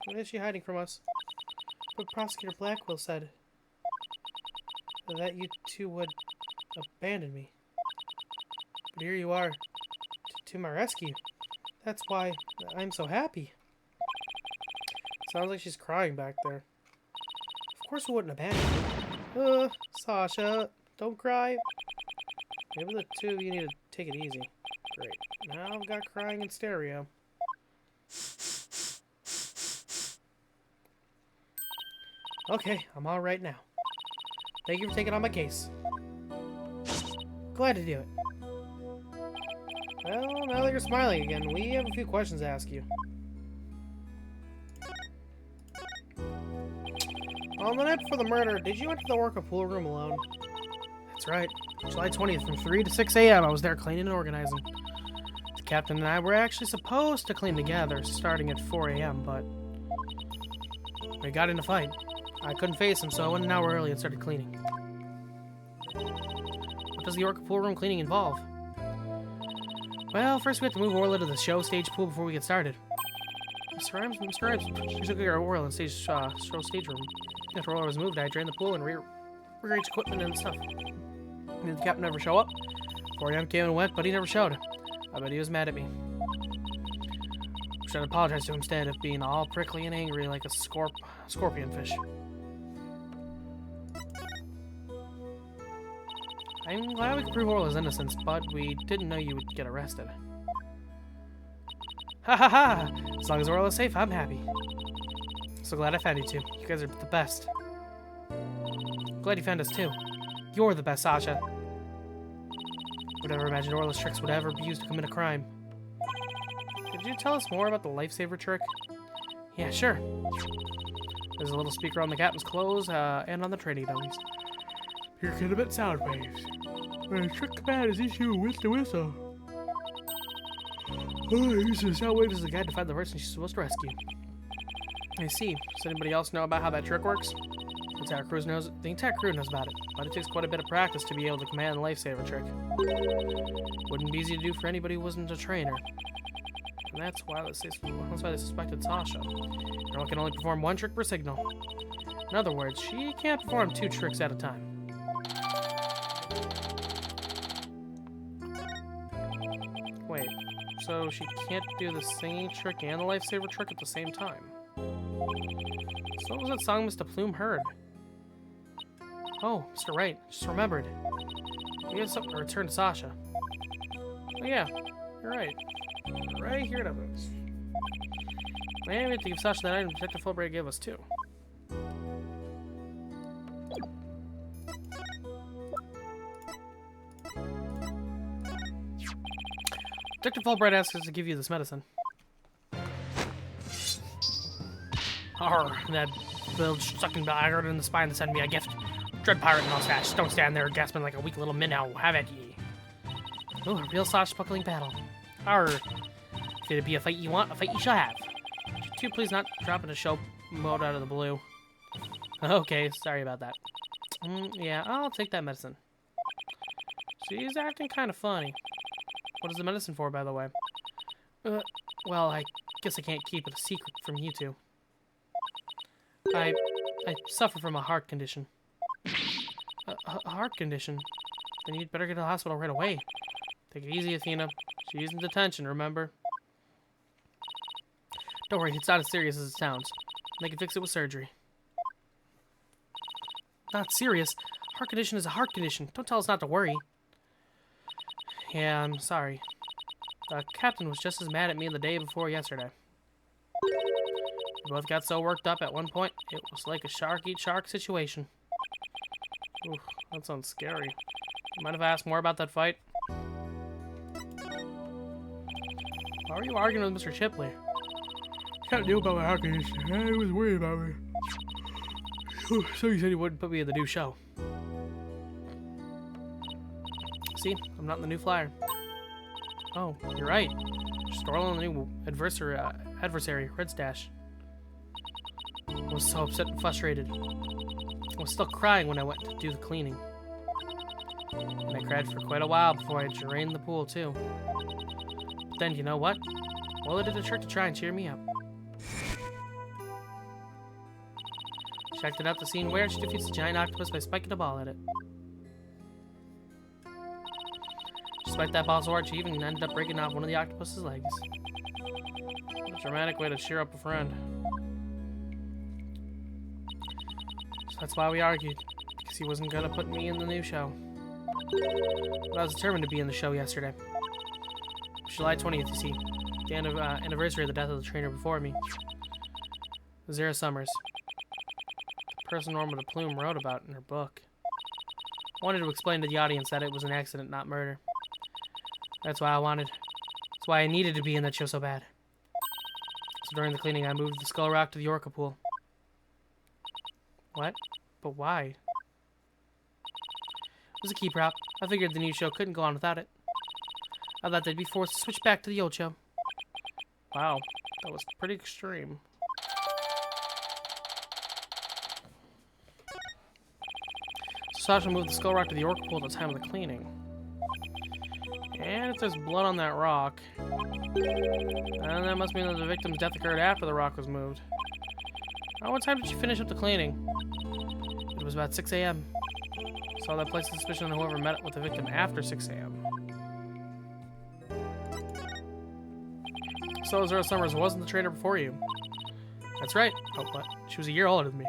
What is she hiding from us? But Prosecutor Blackwell said that you two would abandon me. But here you are, to my rescue. That's why I'm so happy. Sounds like she's crying back there. Of course we wouldn't abandon you. Sasha, don't cry. Maybe the two of you need to take it easy. Great. Now I've got crying in stereo. Okay, I'm all right now. Thank you for taking on my case. Glad to do it. Well, now that you're smiling again, we have a few questions to ask you. On the night before the murder, did you enter the Orca pool room alone? That's right. July 20th from 3 to 6 a.m. I was there cleaning and organizing. The captain and I were actually supposed to clean together, starting at 4 a.m., but we got in a fight. I couldn't face him, so I went an hour early and started cleaning. What does the Orca pool room cleaning involve? Well, first we have to move Orla to the show stage pool before we get started. Mr. Rhymes, she took care of Orla in show stage room. After Orla was moved, I drained the pool and rearranged equipment and stuff. Did the captain ever show up? 4 a.m. came and went, but he never showed. I bet he was mad at me. I should apologize to him instead of being all prickly and angry like a scorpion fish. I'm glad we could prove Orla's innocence, but we didn't know you would get arrested. Ha ha ha! As long as Orla's safe, I'm happy. So glad I found you two. You guys are the best. Glad you found us too. You're the best, Sasha. Would never imagine Orla's tricks would ever be used to commit a crime. Could you tell us more about the lifesaver trick? Yeah, sure. There's a little speaker on the captain's clothes and on the training dummies. You can emit sound waves. When a trick command is issued with the whistle. Uses sound waves as a guide to find the person she's supposed to rescue. I see. Does anybody else know about how that trick works? The entire crew knows about it, but it takes quite a bit of practice to be able to command the lifesaver trick. Wouldn't be easy to do for anybody who wasn't a trainer. And that's why they suspected Sasha. Girl can only perform one trick per signal. In other words, she can't perform 2 tricks at a time. Wait, so she can't do the singing trick and the lifesaver trick at the same time? So what was that song Mr. Plume heard? Oh, Mr. Wright, just remembered. We have something to return to Sasha. Oh yeah, you're right. Right here it is. And we have to give Sasha that item Detective Fulbright gave us too. Detective Fulbright asks us to give you this medicine. Arr, that bilge-sucking bastard in the spine to send me a gift. Dread pirate mustache, don't stand there gasping like a weak little minnow. Have at ye. Ooh, a real swashbuckling battle. Arr. If it'd be a fight you want, a fight you shall have. Could you please not drop into show mode out of the blue? Okay, sorry about that. Yeah, I'll take that medicine. She's acting kind of funny. What is the medicine for, by the way? Well, I guess I can't keep it a secret from you two. I suffer from a heart condition. A heart condition? Then you'd better get to the hospital right away. Take it easy, Athena. She's in detention, remember? Don't worry, it's not as serious as it sounds. They can fix it with surgery. Not serious? Heart condition is a heart condition. Don't tell us not to worry. Yeah, I'm sorry. The captain was just as mad at me the day before yesterday. We both got so worked up at one point, it was like a shark-eat-shark situation. Oof, that sounds scary. Mind if I ask more about that fight? Why were you arguing with Mr. Chipley? Can't deal about my heart condition. He was worried about me. So he said he wouldn't put me in the new show. See, I'm not in the new flyer. Oh, you're right. Storl on the new adversary, Red Stash. I was so upset and frustrated. I was still crying when I went to do the cleaning. And I cried for quite a while before I drained the pool, too. But then, you know what? Lola did a trick to try and cheer me up. She acted out the scene where she defeats the giant octopus by spiking a ball at it. Despite that ball's sword, she even ended up breaking off one of the octopus's legs. A dramatic way to cheer up a friend. So that's why we argued, because he wasn't gonna put me in the new show. But I was determined to be in the show yesterday. July 20th, you see. The anniversary of the death of the trainer before me. Zara Summers. The person Norma de Plume wrote about in her book. I wanted to explain to the audience that it was an accident, not murder. That's why I needed to be in that show so bad. So during the cleaning, I moved the skull rock to the Orca pool. What? But why? It was a key prop. I figured the new show couldn't go on without it. I thought they'd be forced to switch back to the old show. Wow, that was pretty extreme. So Sasha moved the skull rock to the Orca pool at the time of the cleaning. And if there's blood on that rock, then that must mean that the victim's death occurred after the rock was moved. What time did you finish up the cleaning? It was about 6 a.m. So that placed suspicion on whoever met with the victim after 6 a.m. So Zara Summers wasn't the trainer before you. That's right. Oh, what? She was a year older than me.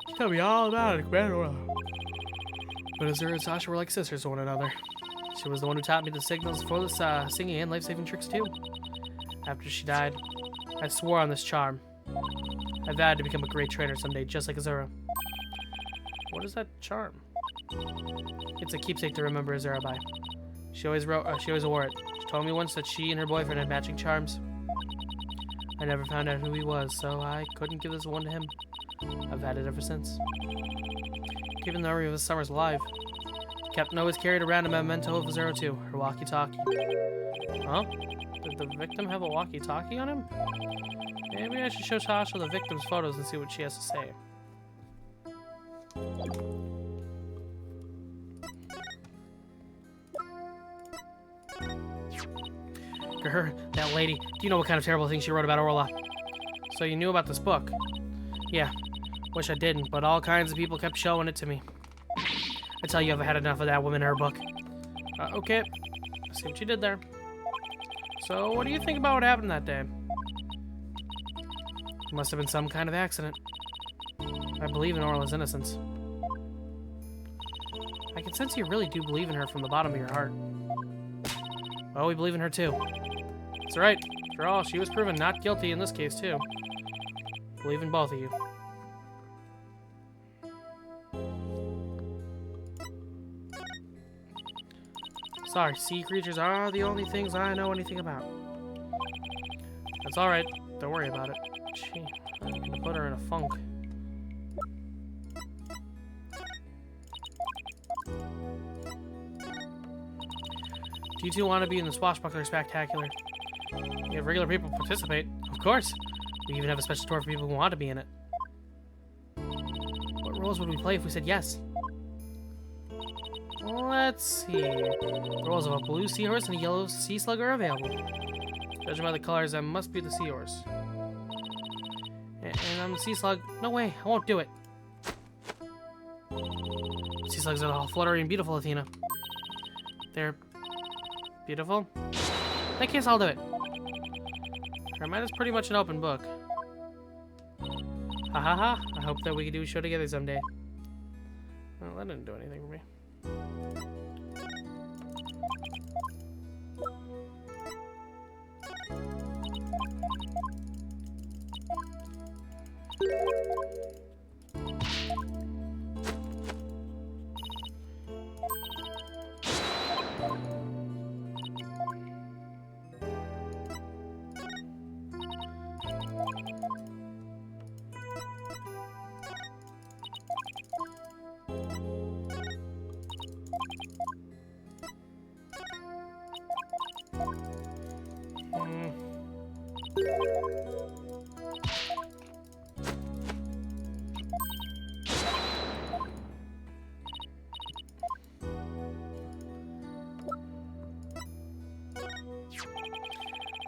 She told me all about it, man. But Azura and Sasha were like sisters to one another. She was the one who taught me the signals for this singing and life-saving tricks too. After she died, I swore on this charm. I vowed to become a great trainer someday, just like Azura. What is that charm? It's a keepsake to remember Azura by. She always wore it. She told me once that she and her boyfriend had matching charms. I never found out who he was, so I couldn't give this one to him. I've had it ever since. Keeping the memory of his summers alive. Captain always carried around a memento of Azura too, her walkie-talkie. Huh? Did the victim have a walkie-talkie on him? Maybe I should show Tasha the victim's photos and see what she has to say. That lady. Do you know what kind of terrible things she wrote about Orla? So you knew about this book? Yeah. Wish I didn't, but all kinds of people kept showing it to me. I tell you, I've had enough of that woman and her book. Okay. I see what you did there. So, what do you think about what happened that day? It must have been some kind of accident. I believe in Orla's innocence. I can sense you really do believe in her from the bottom of your heart. Well, we believe in her too. That's right. After all, she was proven not guilty in this case too. Believe in both of you. Sorry, sea creatures are the only things I know anything about. That's alright. Don't worry about it. Gee, I'm gonna put her in a funk. Do you two want to be in the Swashbuckler Spectacular? We have regular people participate. Of course. We even have a special tour for people who want to be in it. What roles would we play if we said yes? Let's see. The roles of a blue seahorse and a yellow sea slug are available. Judging by the colors, I must be the seahorse. And I'm the sea slug. No way, I won't do it. Sea slugs are all fluttery and beautiful, Athena. They're beautiful? In that case, I'll do it. Her mind is pretty much an open book. Ha ha ha. I hope that we can do a show together someday. Well, that didn't do anything for me.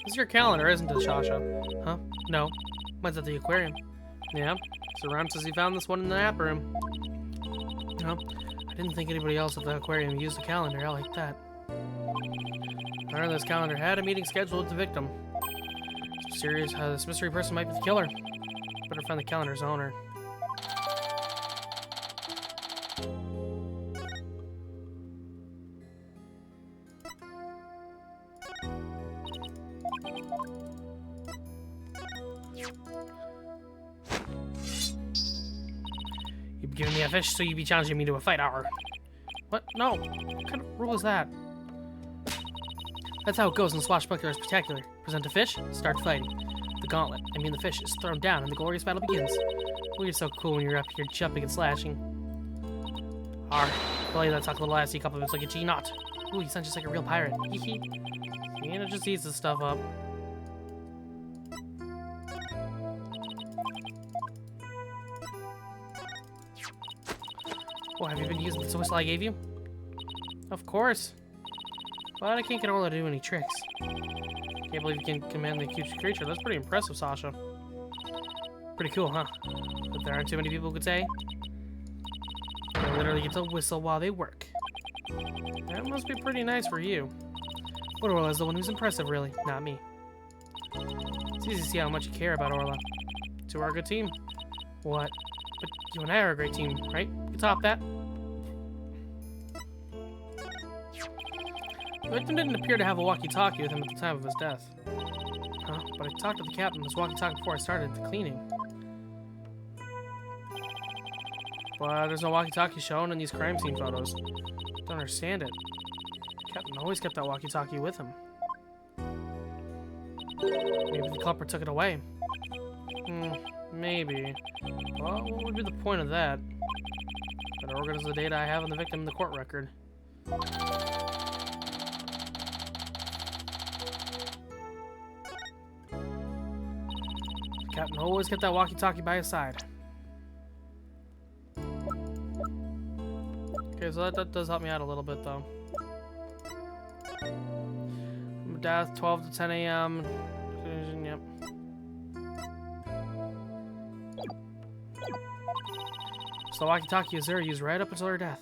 This is your calendar, isn't it, Shasha? Huh? No. Mine's at the aquarium. Yeah. Sir Rhyme says he found this one in the nap room. No. I didn't think anybody else at the aquarium used a calendar. I like that. I learned this calendar had a meeting scheduled with the victim. This mystery person might be the killer. Better find the calendar's owner. You've given me a fish, so you'd be challenging me to a fight. Arr. What? No. What kind of rule is that? That's how it goes in Swashbuckler Spectacular. Present a fish, start fighting. The gauntlet, the fish, is thrown down and the glorious battle begins. Oh, you're so cool when you're up here jumping and slashing. Arr. Well, that talk a little assy compliments like a G-Knot. Ooh, you sound just like a real pirate. Hee hee. Sienna just eats this stuff up. Oh, have you been using the whistle I gave you? Of course. But I can't get Orla to do any tricks. Can't believe you can command the huge creature. That's pretty impressive, Sasha. Pretty cool, huh? But there aren't too many people who could say. They literally get to whistle while they work. That must be pretty nice for you. But Orla's the one who's impressive, really, not me. It's easy to see how much you care about Orla. So we're a good team. What? But you and I are a great team, right? You top that? The victim didn't appear to have a walkie-talkie with him at the time of his death. Huh? But I talked to the captain with his walkie-talkie before I started the cleaning. But there's no walkie-talkie shown in these crime scene photos. Don't understand it. The captain always kept that walkie-talkie with him. Maybe the culprit took it away. Maybe. Well, what would be the point of that? Better organize the data I have on the victim in the court record. The captain always kept that walkie-talkie by his side. Okay, so that does help me out a little bit, though. Death, 12 to 10 a.m. Yep. So the walkie-talkie Azura used right up until her death.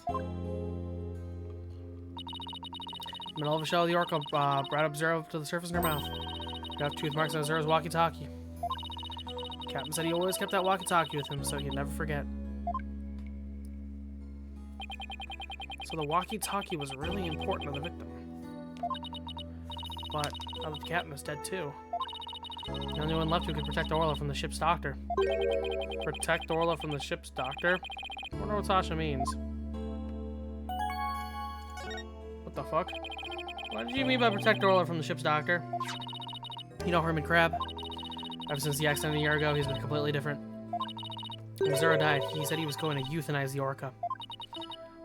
Middle of a shell of the orca brought up Zero to the surface in her mouth. Got tooth marks on Azura's walkie-talkie. Captain said he always kept that walkie-talkie with him so he'd never forget. So the walkie-talkie was really important to the victim. But now that the captain is dead too, the only one left who could protect Orla from the ship's doctor. Protect Orla from the ship's doctor? I wonder what Sasha means. What the fuck? What did you mean by protect Orla from the ship's doctor? You know Herman Crab? Ever since the accident a year ago, he's been completely different. When Zero died, he said he was going to euthanize the orca.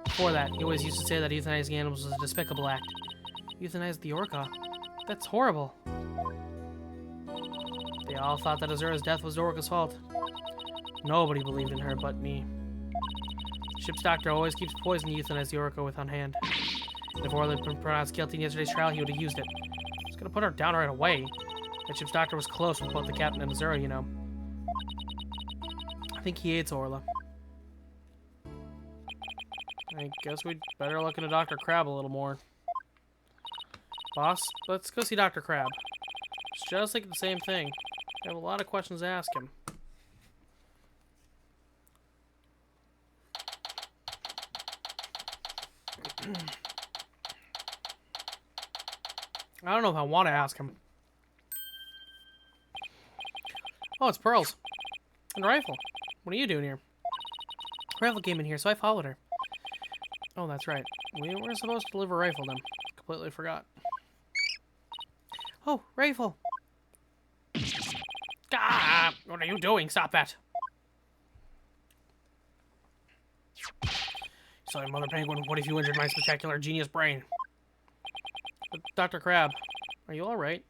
Before that, he always used to say that euthanizing animals was a despicable act. Euthanize the orca? That's horrible. They all thought that Azura's death was the orca's fault. Nobody believed in her but me. The ship's doctor always keeps poison to euthanize the orca with on hand. If Orla had been pronounced guilty in yesterday's trial, he would have used it. He was gonna put her down right away. That ship's doctor was close with both the captain and Azura, you know. I think he hates Orla. I guess we'd better look into Dr. Crab a little more. Boss, let's go see Dr. Crab. It's just like the same thing. I have a lot of questions to ask him. I don't know if I want to ask him. Oh, it's Pearls. And Rifle. What are you doing here? Rifle came in here, so I followed her. Oh, that's right. We were supposed to deliver Rifle then. Completely forgot. Oh, Rifle! Ah! What are you doing? Stop that! Sorry, Mother Penguin. What if you injured my spectacular genius brain? Dr. Crab, are you alright?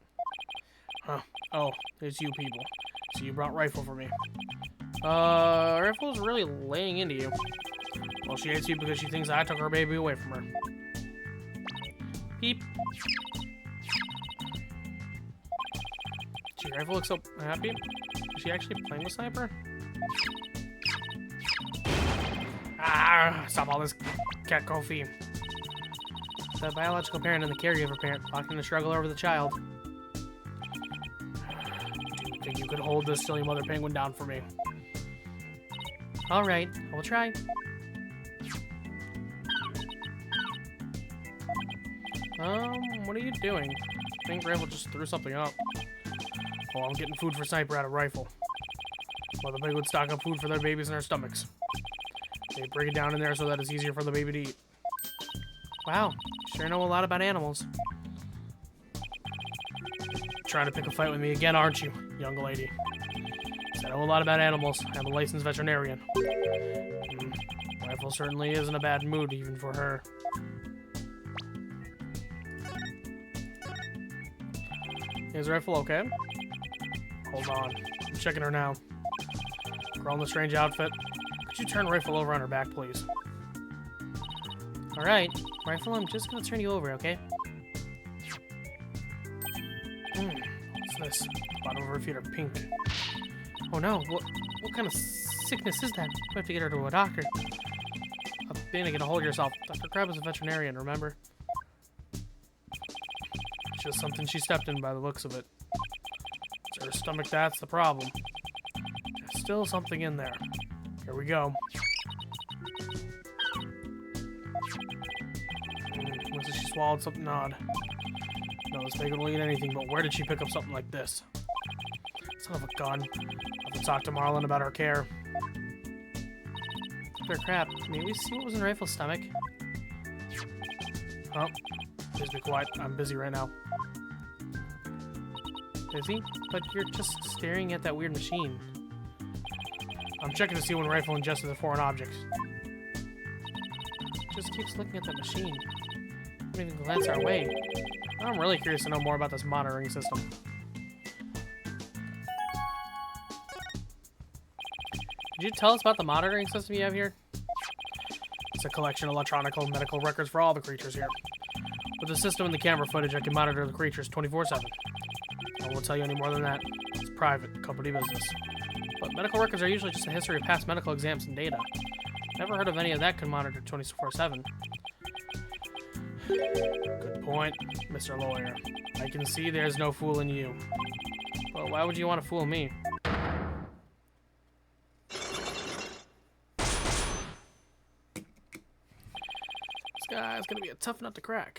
Huh. Oh, it's you people. So you brought Rifle for me. Rifle's really laying into you. Well, she hates you because she thinks I took her baby away from her. Beep. Gee, Rifle looks so happy. Is she actually playing with Sniper? Ah! Stop all this cat coffee. The biological parent and the caregiver parent locked in a struggle over the child. Do you think you could hold this silly Mother Penguin down for me? Alright, I will try. What are you doing? I think Rifle just threw something up. Oh, I'm getting food for Sniper out of Rifle. Mother Penguin stock up food for their babies in their stomachs. They break it down in there so that it's easier for the baby to eat. Wow, you sure know a lot about animals. Trying to pick a fight with me again, aren't you, young lady? I know a lot about animals. I'm a licensed veterinarian. Rifle certainly is in a bad mood, even for her. Is Rifle okay? Hold on. I'm checking her now. Girl in the strange outfit. Could you turn Rifle over on her back, please? Alright. Rifle, I'm just gonna turn you over, okay? What's this? The bottom of her feet are pink. Oh no, what kind of sickness is that? We have to get her to a doctor. Athena, get a hold of yourself. Dr. Crab is a veterinarian, remember? It's just something she stepped in by the looks of it. It's her stomach that's the problem. There's still something in there. Here we go. Looks like she swallowed something odd. No, this bacon will eat anything, but where did she pick up something like this? Son of a gun. I'll have to talk to Marlon about her care. Dr. Crab, may we see what was in Rifle's stomach? Oh, please be quiet. I'm busy right now. Busy? But you're just staring at that weird machine. I'm checking to see when Rifle ingested the foreign objects. Just keeps looking at that machine. Don't even glance our way. I'm really curious to know more about this monitoring system. Could you tell us about the monitoring system you have here? It's a collection of electronic and medical records for all the creatures here. With the system and the camera footage, I can monitor the creatures 24/7. I won't tell you any more than that. It's private, company business. But medical records are usually just a history of past medical exams and data. Never heard of any of that can monitor 24/7. Good point, Mr. Lawyer. I can see there's no fooling you. But why would you want to fool me? This guy's gonna be a tough nut to crack.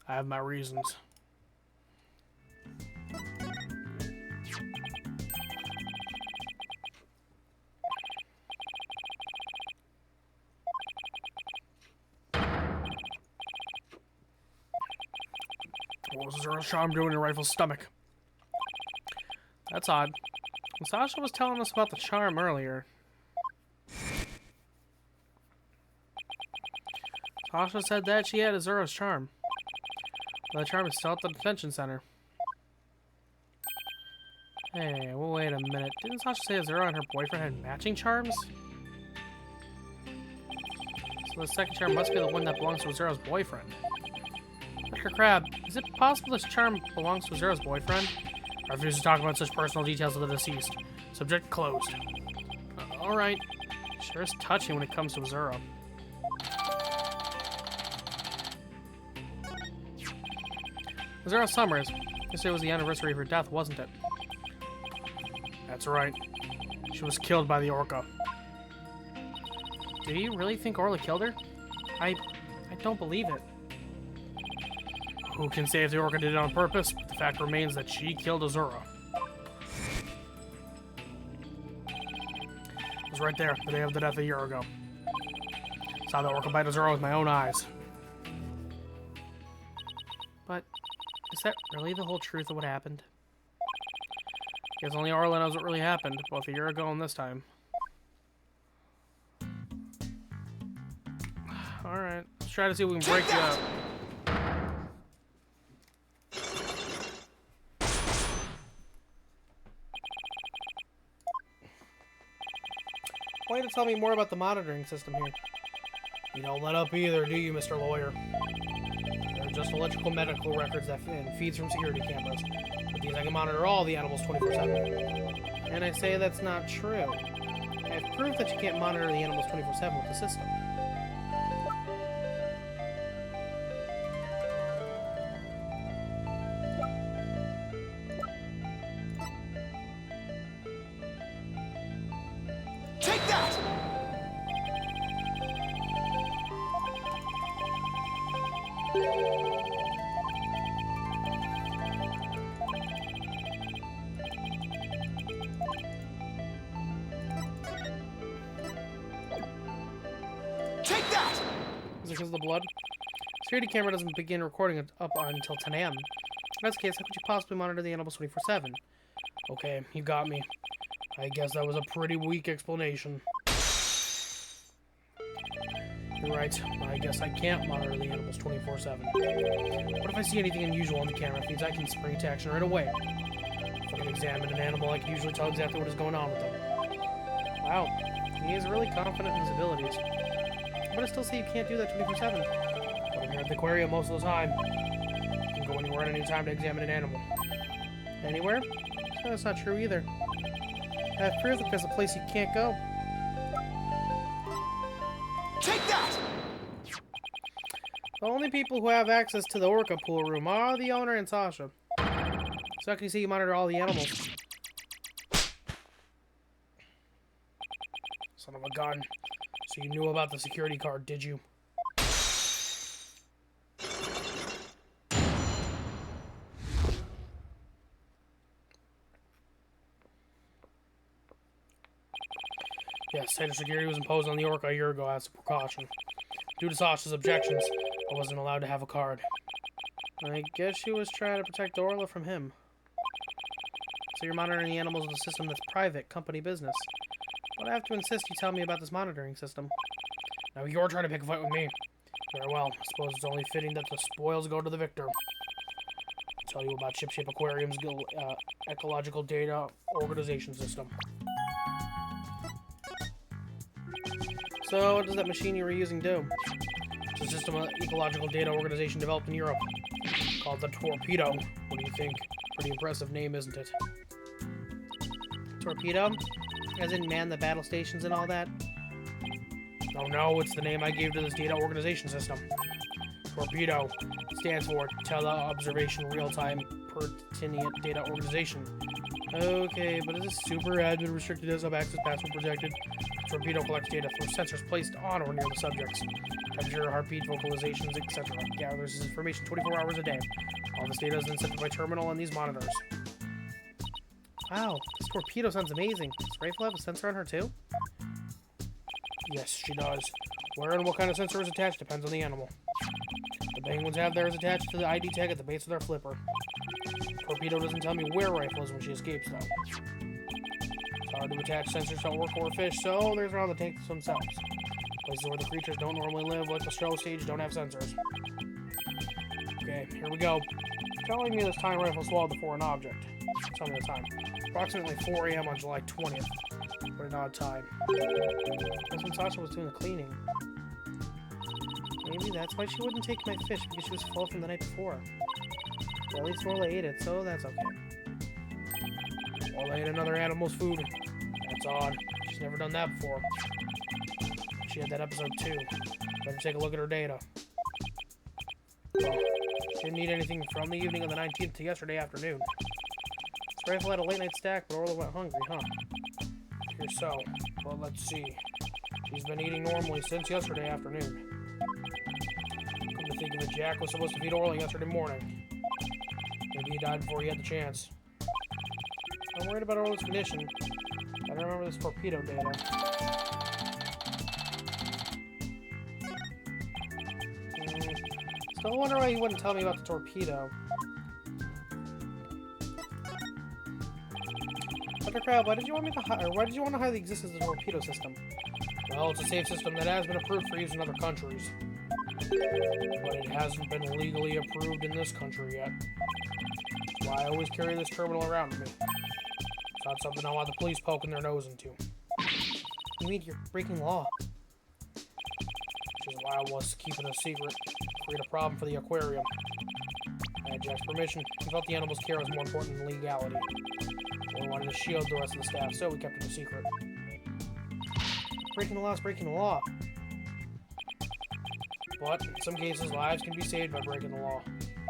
I have my reasons. What was Zoro's charm doing in your rifle's stomach? That's odd. When Sasha was telling us about the charm earlier. Sasha said that she had a Zoro's charm. But the charm is still at the detention center. Hey, well, wait a minute. Didn't Sasha say Zoro and her boyfriend had matching charms? So the second charm must be the one that belongs to Zoro's boyfriend. Dr. Crab, is it possible this charm belongs to Zero's boyfriend? I refuse to talk about such personal details of the deceased. Subject closed. Alright. Sure is touchy when it comes to Zero. Zero Summers. Yesterday was the anniversary of her death, wasn't it? That's right. She was killed by the Orca. Do you really think Orla killed her? I don't believe it. Who can say if the Orca did it on purpose? But the fact remains that she killed Azura. It was right there, the day of the death a year ago. Saw the Orca bite Azura with my own eyes. But is that really the whole truth of what happened? Guess only Orla knows what really happened, both a year ago and this time. Alright, let's try to see if we can break you up. Why don't you tell me more about the monitoring system here? You don't let up either, do you, Mr. Lawyer? They're just electrical medical records that feeds from security cameras. With these, I can monitor all the animals 24/7. And I say that's not true. I have proof that you can't monitor the animals 24/7 with the system. Is it because of the blood? Security camera doesn't begin recording it up until 10 a.m. In that case, how could you possibly monitor the animals 24/7? Okay, you got me. I guess that was a pretty weak explanation. You're right. I guess I can't monitor the animals 24/7. What if I see anything unusual on the camera feeds? I can spring to action right away. If I can examine an animal, I can usually tell exactly what is going on with them. Wow, he is really confident in his abilities. But I still say you can't do that 24/7. But I'm here at the aquarium most of the time. You can go anywhere at any time to examine an animal. Anywhere? No, that's not true either. I have proof that there's a place you can't go. Take that! The only people who have access to the Orca pool room are the owner and Sasha. So how can you say you monitor all the animals? Son of a gun. So you knew about the security card, did you? Yes, state of security was imposed on the Orca a year ago as a precaution. Due to Sasha's objections, I wasn't allowed to have a card. I guess she was trying to protect Orla from him. So you're monitoring the animals with a system that's private, company business. But I have to insist you tell me about this monitoring system. Now you're trying to pick a fight with me. Very well. I suppose it's only fitting that the spoils go to the victor. I'll tell you about Ship Shape Aquarium's ecological data organization system. So what does that machine you were using do? It's It's a system of ecological data organization developed in Europe called the Torpedo. What do you think? Pretty impressive name, isn't it? Torpedo? As in man the battle stations and all that? Oh no, it's the name I gave to this data organization system. Torpedo stands for Tele-Observation Real-Time Pertinent Data Organization. Okay, but it is super admin restricted as access password protected. Torpedo collects data from sensors placed on or near the subjects. Temperature, heartbeat, vocalizations, etc. Gathers this information 24 hours a day. All this data is then sent to my terminal and these monitors. Wow, this torpedo sounds amazing. Does Rifle have a sensor on her too? Yes, she does. Where and what kind of sensor is attached depends on the animal. The penguins have theirs attached to the ID tag at the base of their flipper. Torpedo doesn't tell me where Rifle is when she escapes, though. It's hard to attach sensors to orca or fish, so there's around the tanks themselves. Places where the creatures don't normally live, like the show stage, don't have sensors. Okay, here we go. Telling me this time Rifle swallowed the foreign object. Tell me the time. Approximately 4 a.m. on July 20th. What an odd time. That's when Sasha was doing the cleaning. Maybe that's why she wouldn't take my fish, because she was full from the night before. But at least Orla ate it, so that's okay. Orla ate another animal's food. That's odd. She's never done that before. She had that episode too. Better take a look at her data. Well, didn't eat anything from the evening of the 19th to yesterday afternoon. This Rifle had a late night stack, but Orla went hungry, huh? Here so. Well, let's see. She's been eating normally since yesterday afternoon. Come to think of it, Jack was supposed to feed Orla yesterday morning. Maybe he died before he had the chance. I'm worried about Orla's condition. I don't remember this torpedo data. Still wonder why he wouldn't tell me about the torpedo. Dr. Crab, why did you want me to why did you want to hide the existence of the torpedo system? Well, it's a safe system that has been approved for use in other countries. But it hasn't been legally approved in this country yet. That's why I always carry this terminal around with me. It's not something I want the police poking their nose into. You mean you're breaking law? Which is why I was keeping a secret. Create a problem for the aquarium. I had Jack's permission. We felt the animal's care was more important than legality. We wanted to shield the rest of the staff, so we kept it a secret. Breaking the law is breaking the law. But, in some cases, lives can be saved by breaking the law.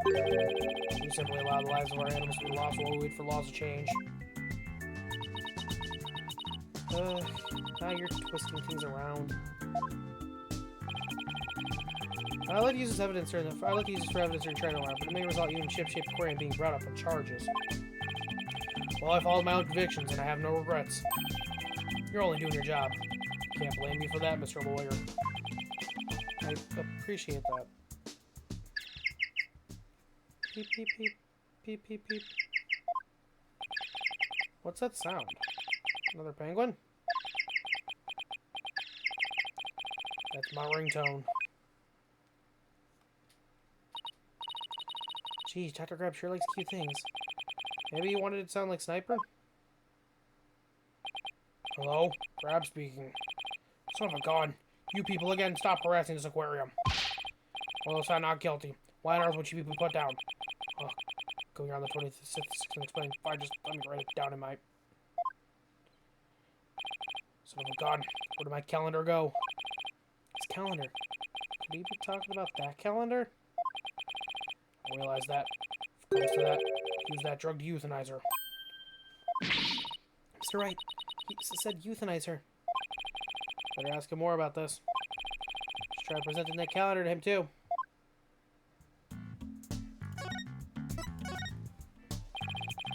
We simply allow the lives of our animals to be lost while we wait for laws to change. Now you're twisting things around. I'd like to use this for evidence during trial, but it may result in you in ship-shaped aquarium being brought up on charges. Well, I followed my own convictions, and I have no regrets. You're only doing your job. Can't blame me for that, Mr. Lawyer. I appreciate that. Beep, beep, beep. Beep, beep, beep. What's that sound? Another penguin? That's my ringtone. Geez, Dr. Grab sure likes cute things. Maybe you wanted it to sound like Sniper? Hello? Grab speaking. Son of a gun. You people again, stop harassing this aquarium. Well, it's not guilty. Why on earth would you be put down? Oh, going on the 26th and explain. Fine, just let me write it down in my... Son of a gun. Where did my calendar go? It's calendar. Could he be talking about that calendar? I realize that. If it comes to that, use that drug to euthanize her. Mr. Wright, he said euthanize her. Better ask him more about this. Just try presenting that calendar to him, too.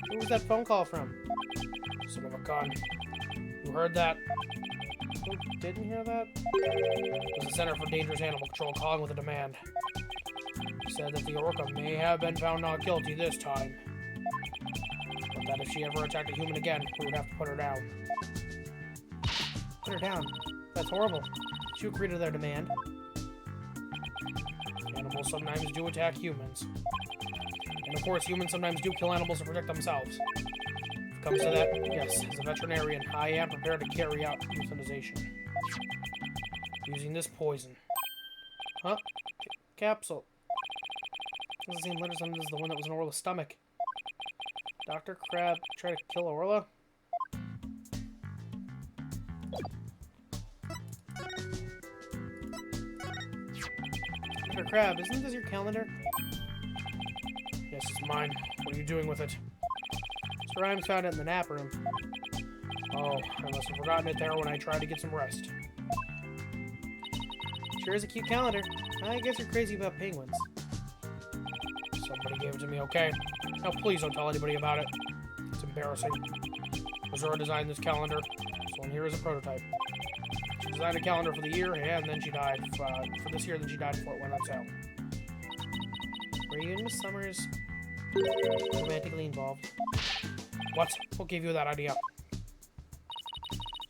Who was that phone call from? Son of a gun. You heard that? Who didn't hear that? It was the Center for Dangerous Animal Control calling with a demand. He said that the orca may have been found not guilty this time. But that if she ever attacked a human again, we would have to put her down. Put her down? That's horrible. She agreed to their demand. Animals sometimes do attack humans. And of course, humans sometimes do kill animals to protect themselves. If it comes to that, yes, as a veterinarian, I am prepared to carry out euthanization. Using this poison. Huh? capsule. Does the same letters on it as the one that was in Orla's stomach. Dr. Crab tried to kill Orla? Dr. Crab, isn't this your calendar? Yes, it's mine. What are you doing with it? Mr. Rhymes found it in the nap room. Oh, I must have forgotten it there when I tried to get some rest. Sure is a cute calendar. I guess you're crazy about penguins. Somebody gave it to me, okay? Now please don't tell anybody about it. It's embarrassing. Azura designed this calendar. This one here is a prototype. She designed a calendar for the year, and then she died. For this year, then she died before it went on sale. Were you and Miss Summers romantically involved? What? What gave you that idea?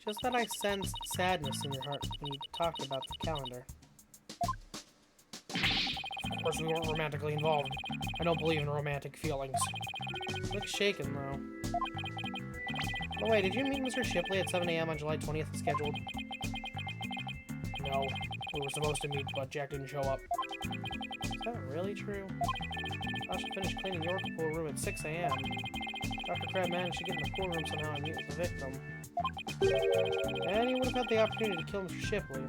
Just that I sensed sadness in your heart when you talked about the calendar. Of course, we weren't romantically involved. I don't believe in romantic feelings. You look shaken, though. Oh, wait, did you meet Mr. Shipley at 7 a.m. on July 20th as scheduled? No. We were supposed to meet, but Jack didn't show up. Is that really true? I should finish cleaning your pool room at 6 a.m. Dr. Crab managed to get in the pool room somehow and meet with the victim. And he would have had the opportunity to kill Mr. Shipley.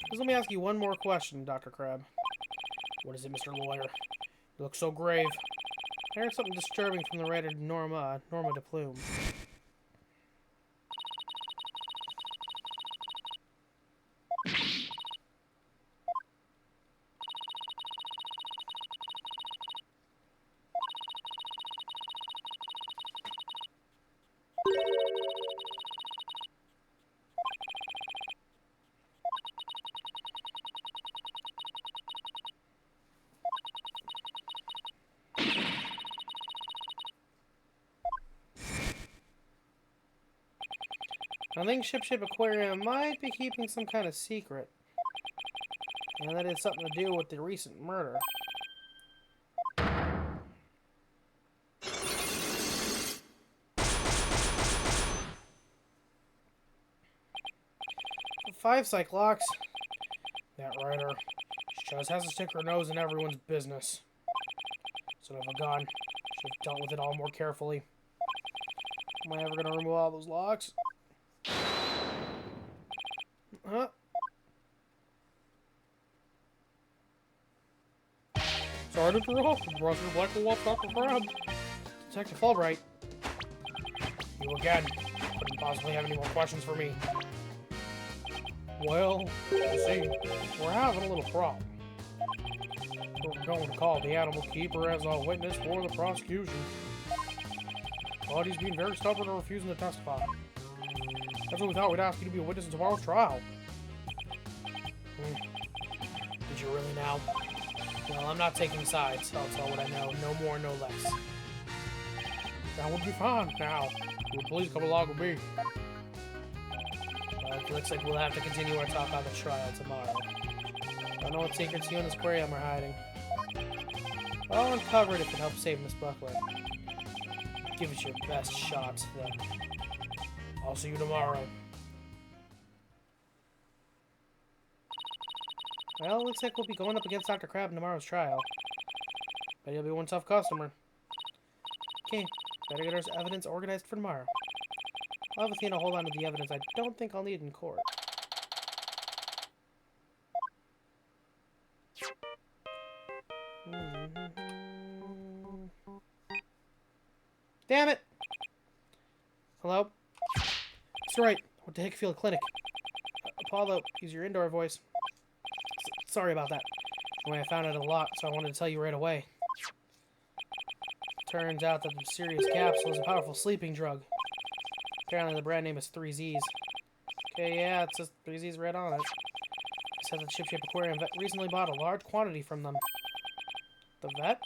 Just let me ask you one more question, Dr. Crab. What is it, Mr. Lawyer? You look so grave. I heard something disturbing from the writer Norma de Plume. I think Ship Aquarium might be keeping some kind of secret. And that has something to do with the recent murder. The 5 Cyclops. That writer. She just has to stick her nose in everyone's business. Son of a gun. Should have dealt with it all more carefully. Am I ever going to remove all those locks? Huh? Sorry to interrupt, Professor Blackwolf, Dr. Crab. Detective Fulbright. You again. Couldn't possibly have any more questions for me. Well, you see, we're having a little problem. We're going to call the animal keeper as a witness for the prosecution. But he's being very stubborn and refusing to testify. That's what we thought we'd ask you to be a witness in tomorrow's trial. Did you really now? Well, I'm not taking sides. I'll tell what I know. No more, no less. That would be fine. Now, will you please come along with me? It looks like we'll have to continue our talk on the trial tomorrow. Don't know what secrets you and this aquarium are hiding. I'll uncover it if it helps save Miss Buckley. Give it your best shot, then. I'll see you tomorrow. Well, it looks like we'll be going up against Dr. Crab in tomorrow's trial. Bet he'll be one tough customer. Okay, better get our evidence organized for tomorrow. I'll have Athena hold on to the evidence I don't think I'll need in court. Damn it! Hello? That's right. What the heck, Field Clinic? Apollo, use your indoor voice. Sorry about that. Anyway, I found out a lot, so I wanted to tell you right away. Turns out that the mysterious capsule is a powerful sleeping drug. Apparently the brand name is 3Z's. Okay, yeah, it says 3Z's right on it. It said that Ship Aquarium vet recently bought a large quantity from them. The vet?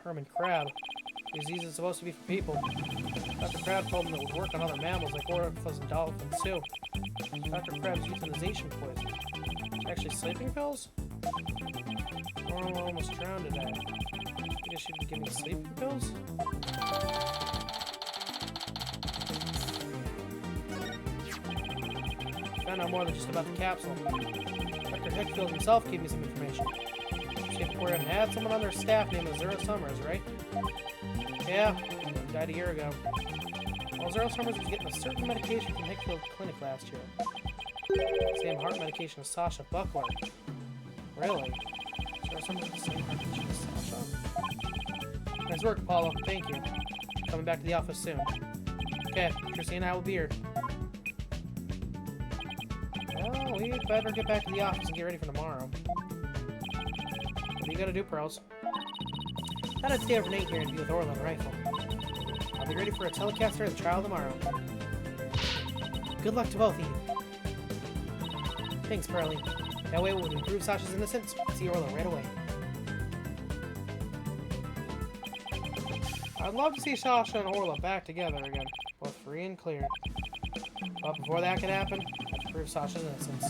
Herman Crab. 3Z's is supposed to be for people. Dr. Crab told him it would work on other mammals like orcas and dolphins too. Dr. Crab's euthanization poison. Actually, sleeping pills? Orla almost drowned to death. I guess she didn't give me sleeping pills? Found out more than just about the capsule. Dr. Hickfield himself gave me some information. Escape Aquarium had someone on their staff named Azura Summers, right? Yeah, he died a year ago. Well, Azura Summers was getting a certain medication from Hickfield Clinic last year. Same heart medication as Sasha Buckler. Really? Azura Summers is the same heart medication as Sasha? Nice work, Apollo. Thank you. Coming back to the office soon. Okay, Chrissy and I will be here. Well, we better get back to the office and get ready for tomorrow. What do you gotta do, Pearls? Thought I'd stay overnight here and be with Orla and Rifle. I'll be ready for a telecaster at the trial tomorrow. Good luck to both of you. Thanks, Pearlie. That way we'll prove Sasha's innocence. See Orla right away. I'd love to see Sasha and Orla back together again, both free and clear. But before that can happen, I have to prove Sasha's innocence.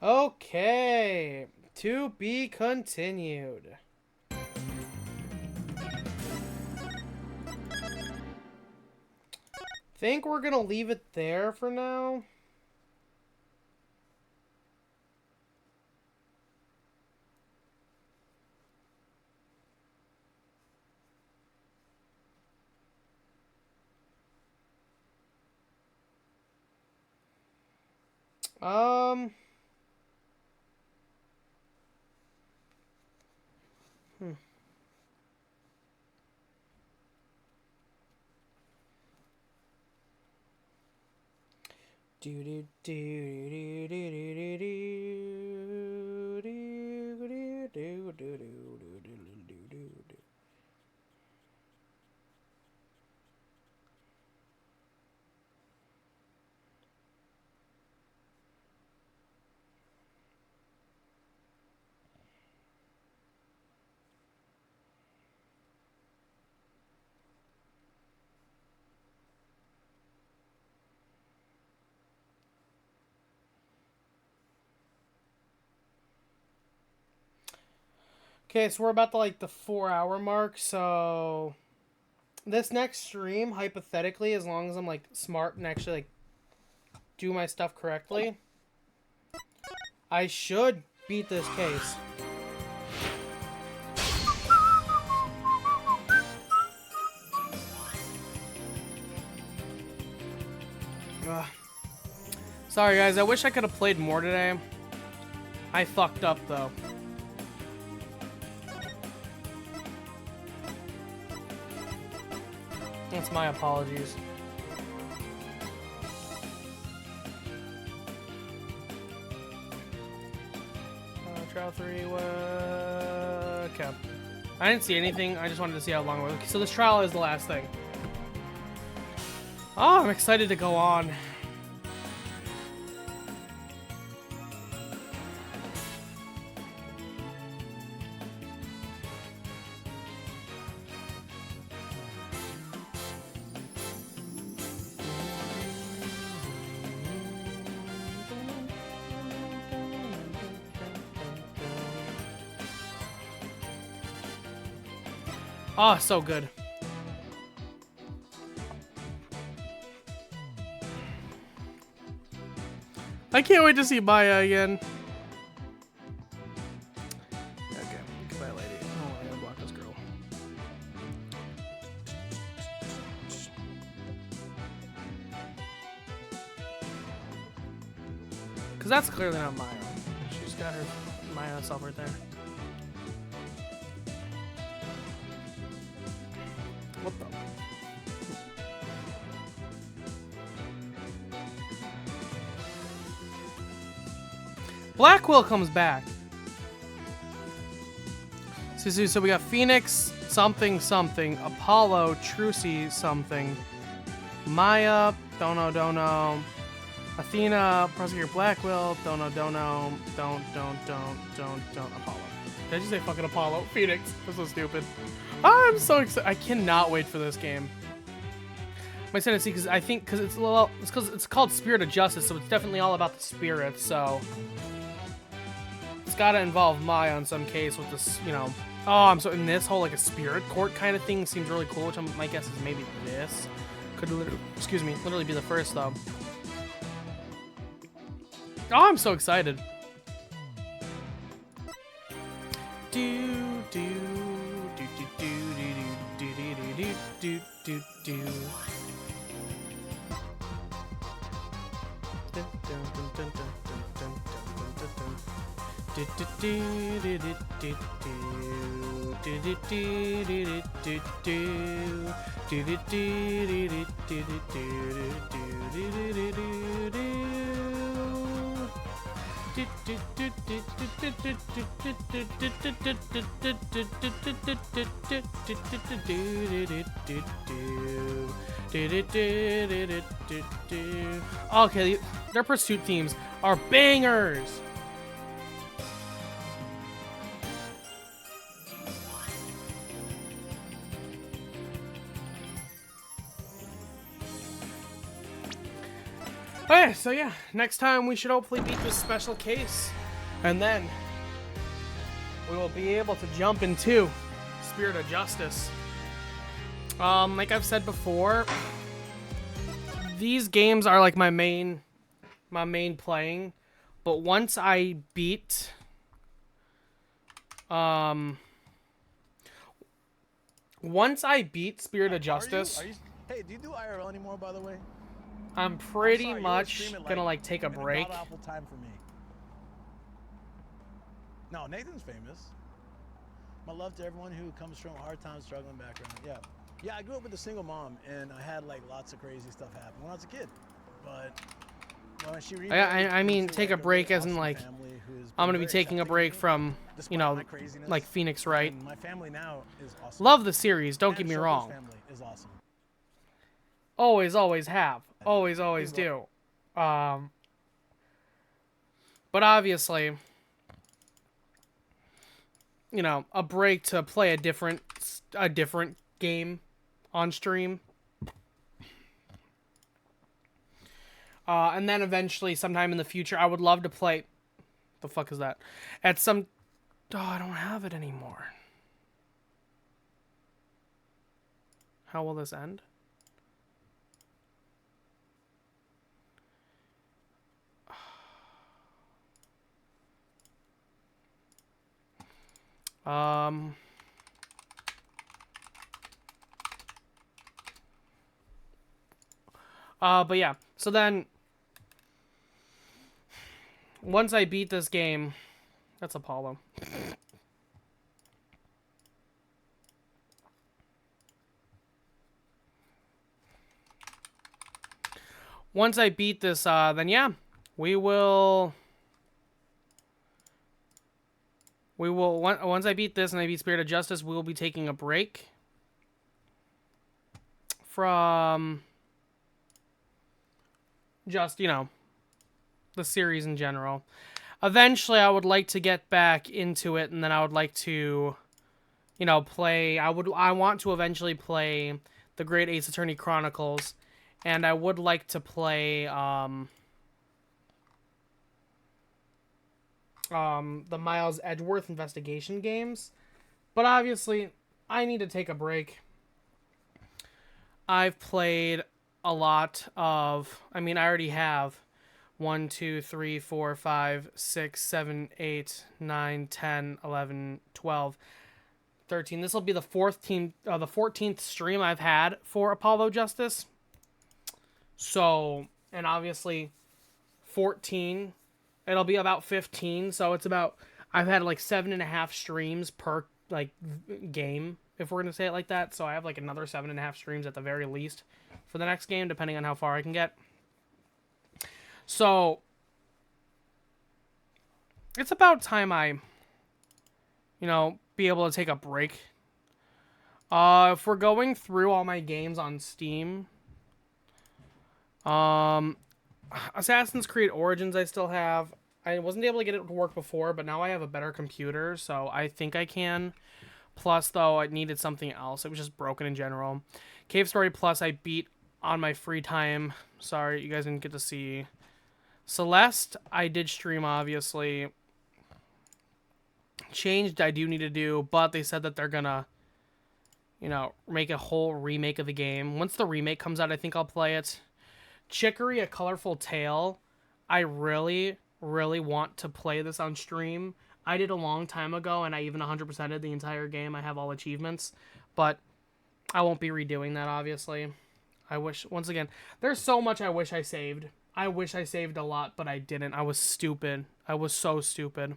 Okay, to be continued. Think we're gonna leave it there for now. Do do do do do do do do do do do. Okay, so we're about to like the 4-hour mark, so this next stream, hypothetically, as long as I'm like smart and actually like do my stuff correctly, I should beat this case. Ugh. Sorry guys, I wish I could have played more today. I fucked up though. That's my apologies. Trial 3, okay. I didn't see anything, I just wanted to see how long it was. Okay, so this trial is the last thing. Oh, I'm excited to go on. Oh, so good. I can't wait to see Maya again. Okay, goodbye, lady. Oh, I gotta block this girl. Because that's clearly not Maya. She's got her Maya self right there. What the? Blackwell comes back. So we got Phoenix, something, Apollo, Trucy, something, Maya, don't know, Athena, Prosecutor Blackwell, don't know, Apollo. Did I just say fucking Apollo? Phoenix. That's so stupid. I'm so excited. I cannot wait for this game. My tendency, because I think, because it's called Spirit of Justice, so it's definitely all about the spirit. So it's gotta involve Maya on some case with this, you know. Oh, I'm so in this whole like a spirit court kind of thing seems really cool. Which my guess is maybe this could literally, excuse me, literally be the first though. Oh, I'm so excited. Do do do do do do do do do do. Okay, their pursuit themes are bangers. Okay, so yeah, next time we should hopefully beat this special case, and then we will be able to jump into Spirit of Justice. Like I've said before, these games are like my main playing, but once I beat Spirit of Justice, hey, do you do IRL anymore, by the way? I'm pretty much gonna like take a break. Apple time for me. No, Nathan's famous. My love to everyone who comes from a hard time, struggling background. Yeah. Yeah, I grew up with a single mom, and I had like lots of crazy stuff happen when I was a kid. But when she I mean, take a break as in like I'm gonna be taking a break from, you know, like Phoenix Wright. My family now is awesome. Love the series, don't get me wrong. Family is awesome. Always have. Always do. But obviously, you know, a break to play a different game on stream. And then eventually, sometime in the future, I would love to play... The fuck is that? At some... Oh, I don't have it anymore. How will this end? But yeah, so then once I beat this game, that's Apollo. Once I beat this, then yeah, once I beat this and I beat Spirit of Justice, we will be taking a break from just, you know, the series in general. Eventually, I would like to get back into it, and then I would like to, you know, play... I want to eventually play the Great Ace Attorney Chronicles, and I would like to play, the Miles Edgeworth investigation games. But obviously, I need to take a break. I've played a lot of... I mean, I already have 1, 2, 3, 4, 5, 6, 7, 8, 9, 10, 11, 12, 13. This will be the 14th stream I've had for Apollo Justice. So, and obviously 14, it'll be about 15. So it's about, I've had like 7.5 streams per like game, if we're going to say it like that. So I have like another 7.5 streams at the very least for the next game, depending on how far I can get. So it's about time I, you know, be able to take a break. If we're going through all my games on Steam, Assassin's Creed Origins I still have. I wasn't able to get it to work before, but now I have a better computer, so I think I can. Plus, though, I needed something else. It was just broken in general. Cave Story Plus I beat on my free time. Sorry, you guys didn't get to see. Celeste, I did stream, obviously. changed I do need to do, but they said that they're gonna, you know, make a whole remake of the game. Once the remake comes out, I think I'll play it. Chicory, A Colorful Tale. I really, really want to play this on stream. I did a long time ago, and I even 100%ed the entire game. I have all achievements, but I won't be redoing that, obviously. I wish, once again, there's so much I wish I saved. I wish I saved a lot, but I didn't. I was stupid. I was so stupid.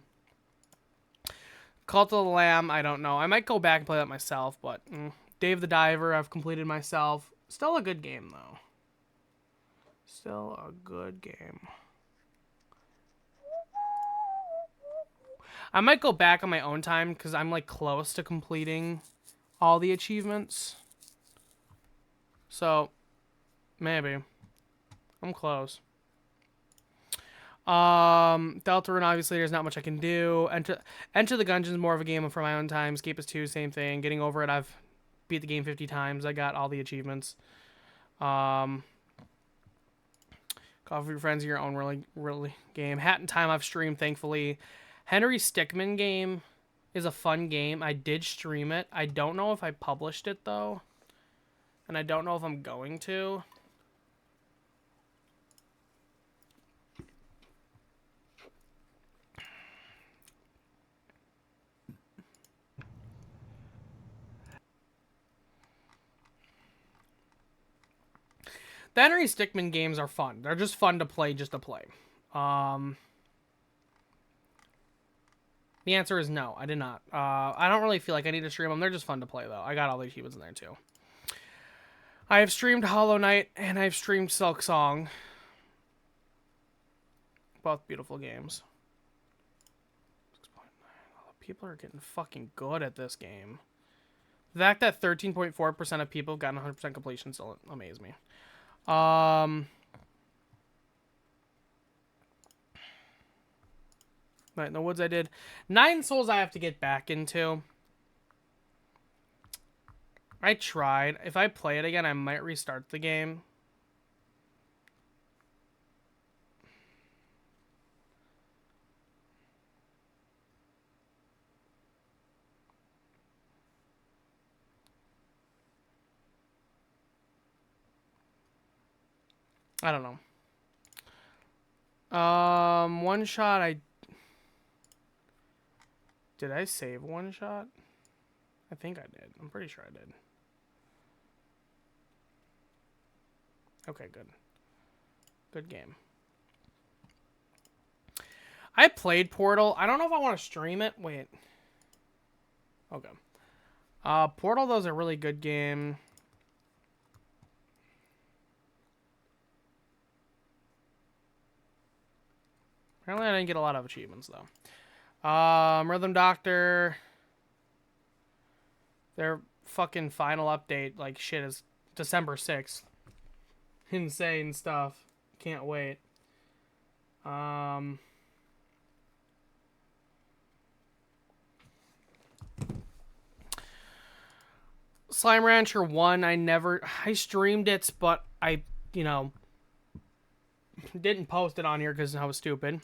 Cult of the Lamb, I don't know. I might go back and play that myself, but Dave the Diver, I've completed myself. Still a good game, though. Still a good game. I might go back on my own time because I'm like close to completing all the achievements. So, maybe. I'm close. Deltarune, obviously, there's not much I can do. Enter the Gungeon is more of a game for my own time. Escapist 2, same thing. Getting over it, I've beat the game 50 times. I got all the achievements. Call for your friends in your own really game. Hat in Time, I've streamed, thankfully. Henry Stickmin game is a fun game. I did stream it. I don't know if I published it, though. And I don't know if I'm going to. The Henry Stickmin games are fun. They're just fun to play, just to play. The answer is no, I did not. I don't really feel like I need to stream them. They're just fun to play, though. I got all the achievements in there, too. I have streamed Hollow Knight, and I've streamed Silk Song. Both beautiful games. 6.9. People are getting fucking good at this game. The fact that 13.4% of people have gotten 100% completion still amazes me. Night in the Woods I did. 9 Souls I have to get back into. I tried. If I play it again, I might restart the game. I don't know. One shot Did I save one shot? I think I did. I'm pretty sure I did. Okay, good. Good game. I played Portal. I don't know if I want to stream it. Wait. Okay. Portal, though, is a really good game. Apparently, I didn't get a lot of achievements, though. Rhythm Doctor. Their fucking final update, like, shit, is December 6th. Insane stuff. Can't wait. Slime Rancher 1, I streamed it, but I, you know, didn't post it on here because I was stupid.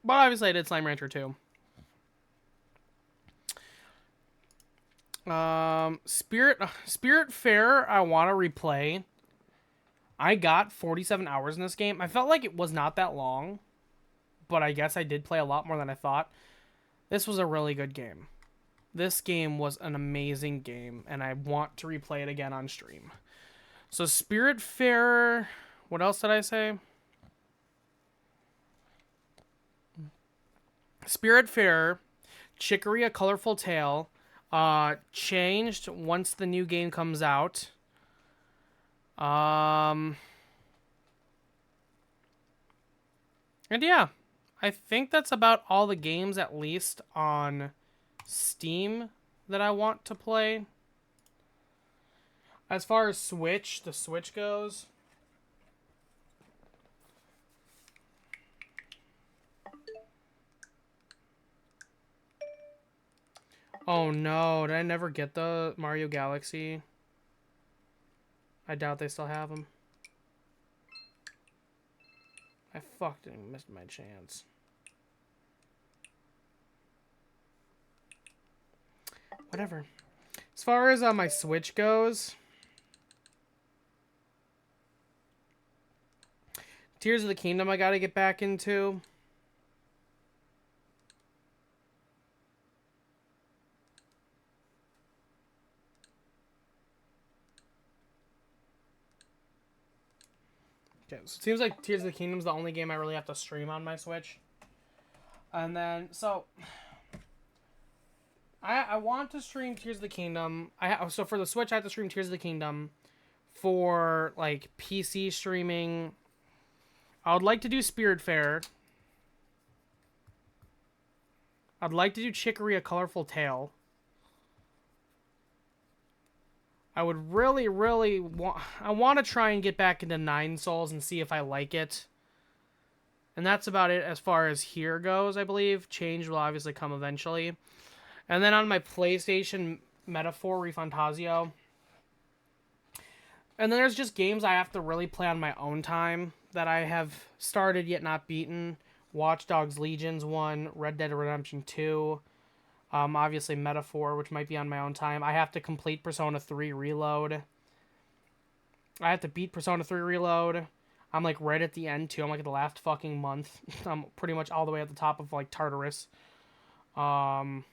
But obviously I did Slime Rancher 2. Spirit Fair, I want to replay. I got 47 hours in this game. I felt like it was not that long, but I guess I did play a lot more than I thought. This was a really good game. This game was an amazing game, and I want to replay it again on stream. So Spirit Fair, what else did I say? Spirit Fair, Chicory, A Colorful Tale, changed once the new game comes out. And yeah, I think that's about all the games, at least on Steam, that I want to play. As far as the Switch goes. Oh no, did I never get the Mario Galaxy? I doubt they still have them. I fucking missed my chance. Whatever. As far as my Switch goes, Tears of the Kingdom I gotta get back into. Okay, so it seems like Tears of the Kingdom's the only game I really have to stream on my Switch. And then, so I want to stream Tears of the Kingdom. So for the Switch, I have to stream Tears of the Kingdom. For like PC streaming, I would like to do Spiritfarer. I'd like to do Chicory: A Colorful Tale. I would really, really want... I want to try and get back into Nine Souls and see if I like it. And that's about it as far as here goes, I believe. Change will obviously come eventually. And then on my PlayStation, Metaphor Refantasio. And then there's just games I have to really play on my own time that I have started yet not beaten. Watch Dogs Legions 1, Red Dead Redemption 2... obviously Metaphor, which might be on my own time. I have to complete Persona 3 Reload. I have to beat Persona 3 Reload. I'm like right at the end too. I'm like at the last fucking month. I'm pretty much all the way at the top of like Tartarus. And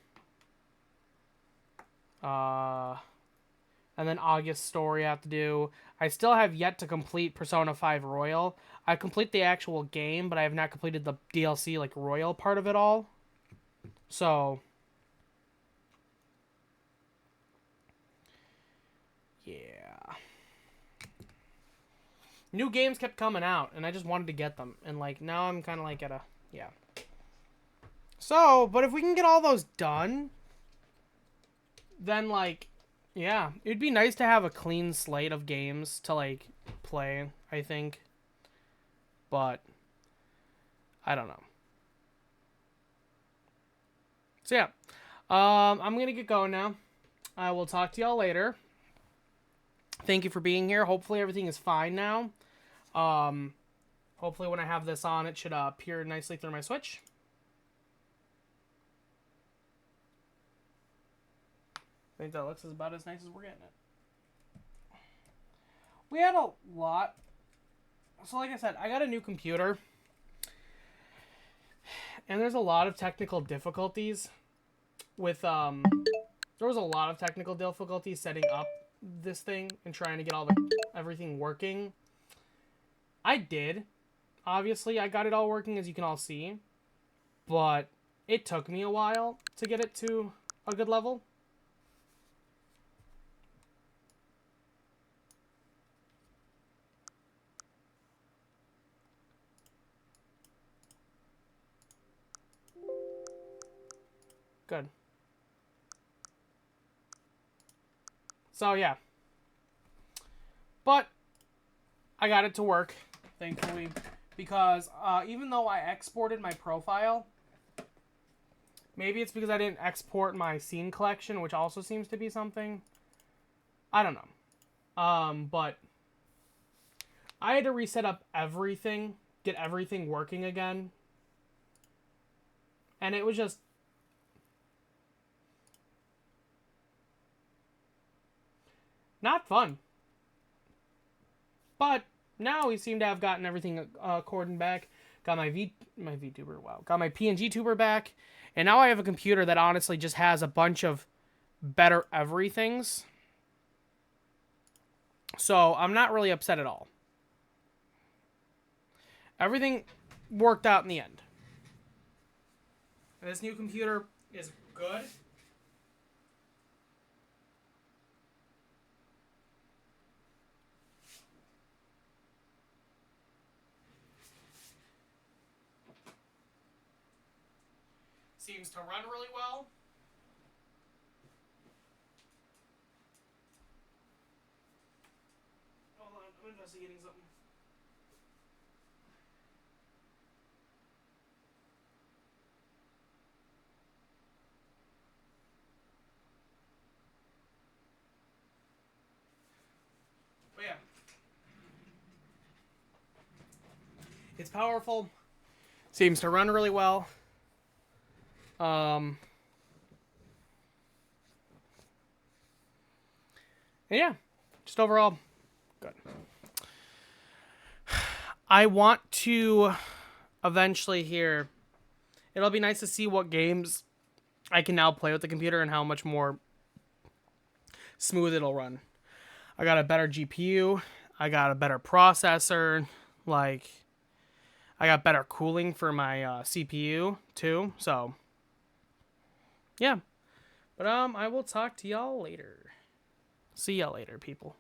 then August Story I have to do. I still have yet to complete Persona 5 Royal. I complete the actual game, but I have not completed the DLC like Royal part of it all. So yeah. New games kept coming out, and I just wanted to get them. And, like, now I'm kind of, like, at a... Yeah. So, but if we can get all those done, then, like, yeah. It'd be nice to have a clean slate of games to, like, play, I think. But, I don't know. So, yeah. I'm gonna get going now. I will talk to y'all later. Thank you for being here. Hopefully everything is fine now. Hopefully when I have this on, it should appear nicely through my Switch. I think that looks about as nice as we're getting it. We had a lot. So like I said, I got a new computer. And there's a lot of technical difficulties with, there was a lot of technical difficulties setting up this thing and trying to get everything working. I did. Obviously, I got it all working, as you can all see. But it took me a while to get it to a good level. Good. So, yeah. But I got it to work, thankfully, because even though I exported my profile, maybe it's because I didn't export my scene collection, which also seems to be something. I don't know. But I had to reset up everything, get everything working again. And it was just... not fun. But now we seem to have gotten everything cordoned back. Got my VTuber, wow. Got my PNG tuber back. And now I have a computer that honestly just has a bunch of better everythings. So I'm not really upset at all. Everything worked out in the end. And this new computer is good. Seems to run really well. Hold on, I'm investigating something. But yeah. It's powerful. Seems to run really well. And yeah, just overall, good. I want to eventually here. It'll be nice to see what games I can now play with the computer and how much more smooth it'll run. I got a better GPU. I got a better processor. Like, I got better cooling for my CPU too. So, yeah. But I will talk to y'all later. See y'all later, people.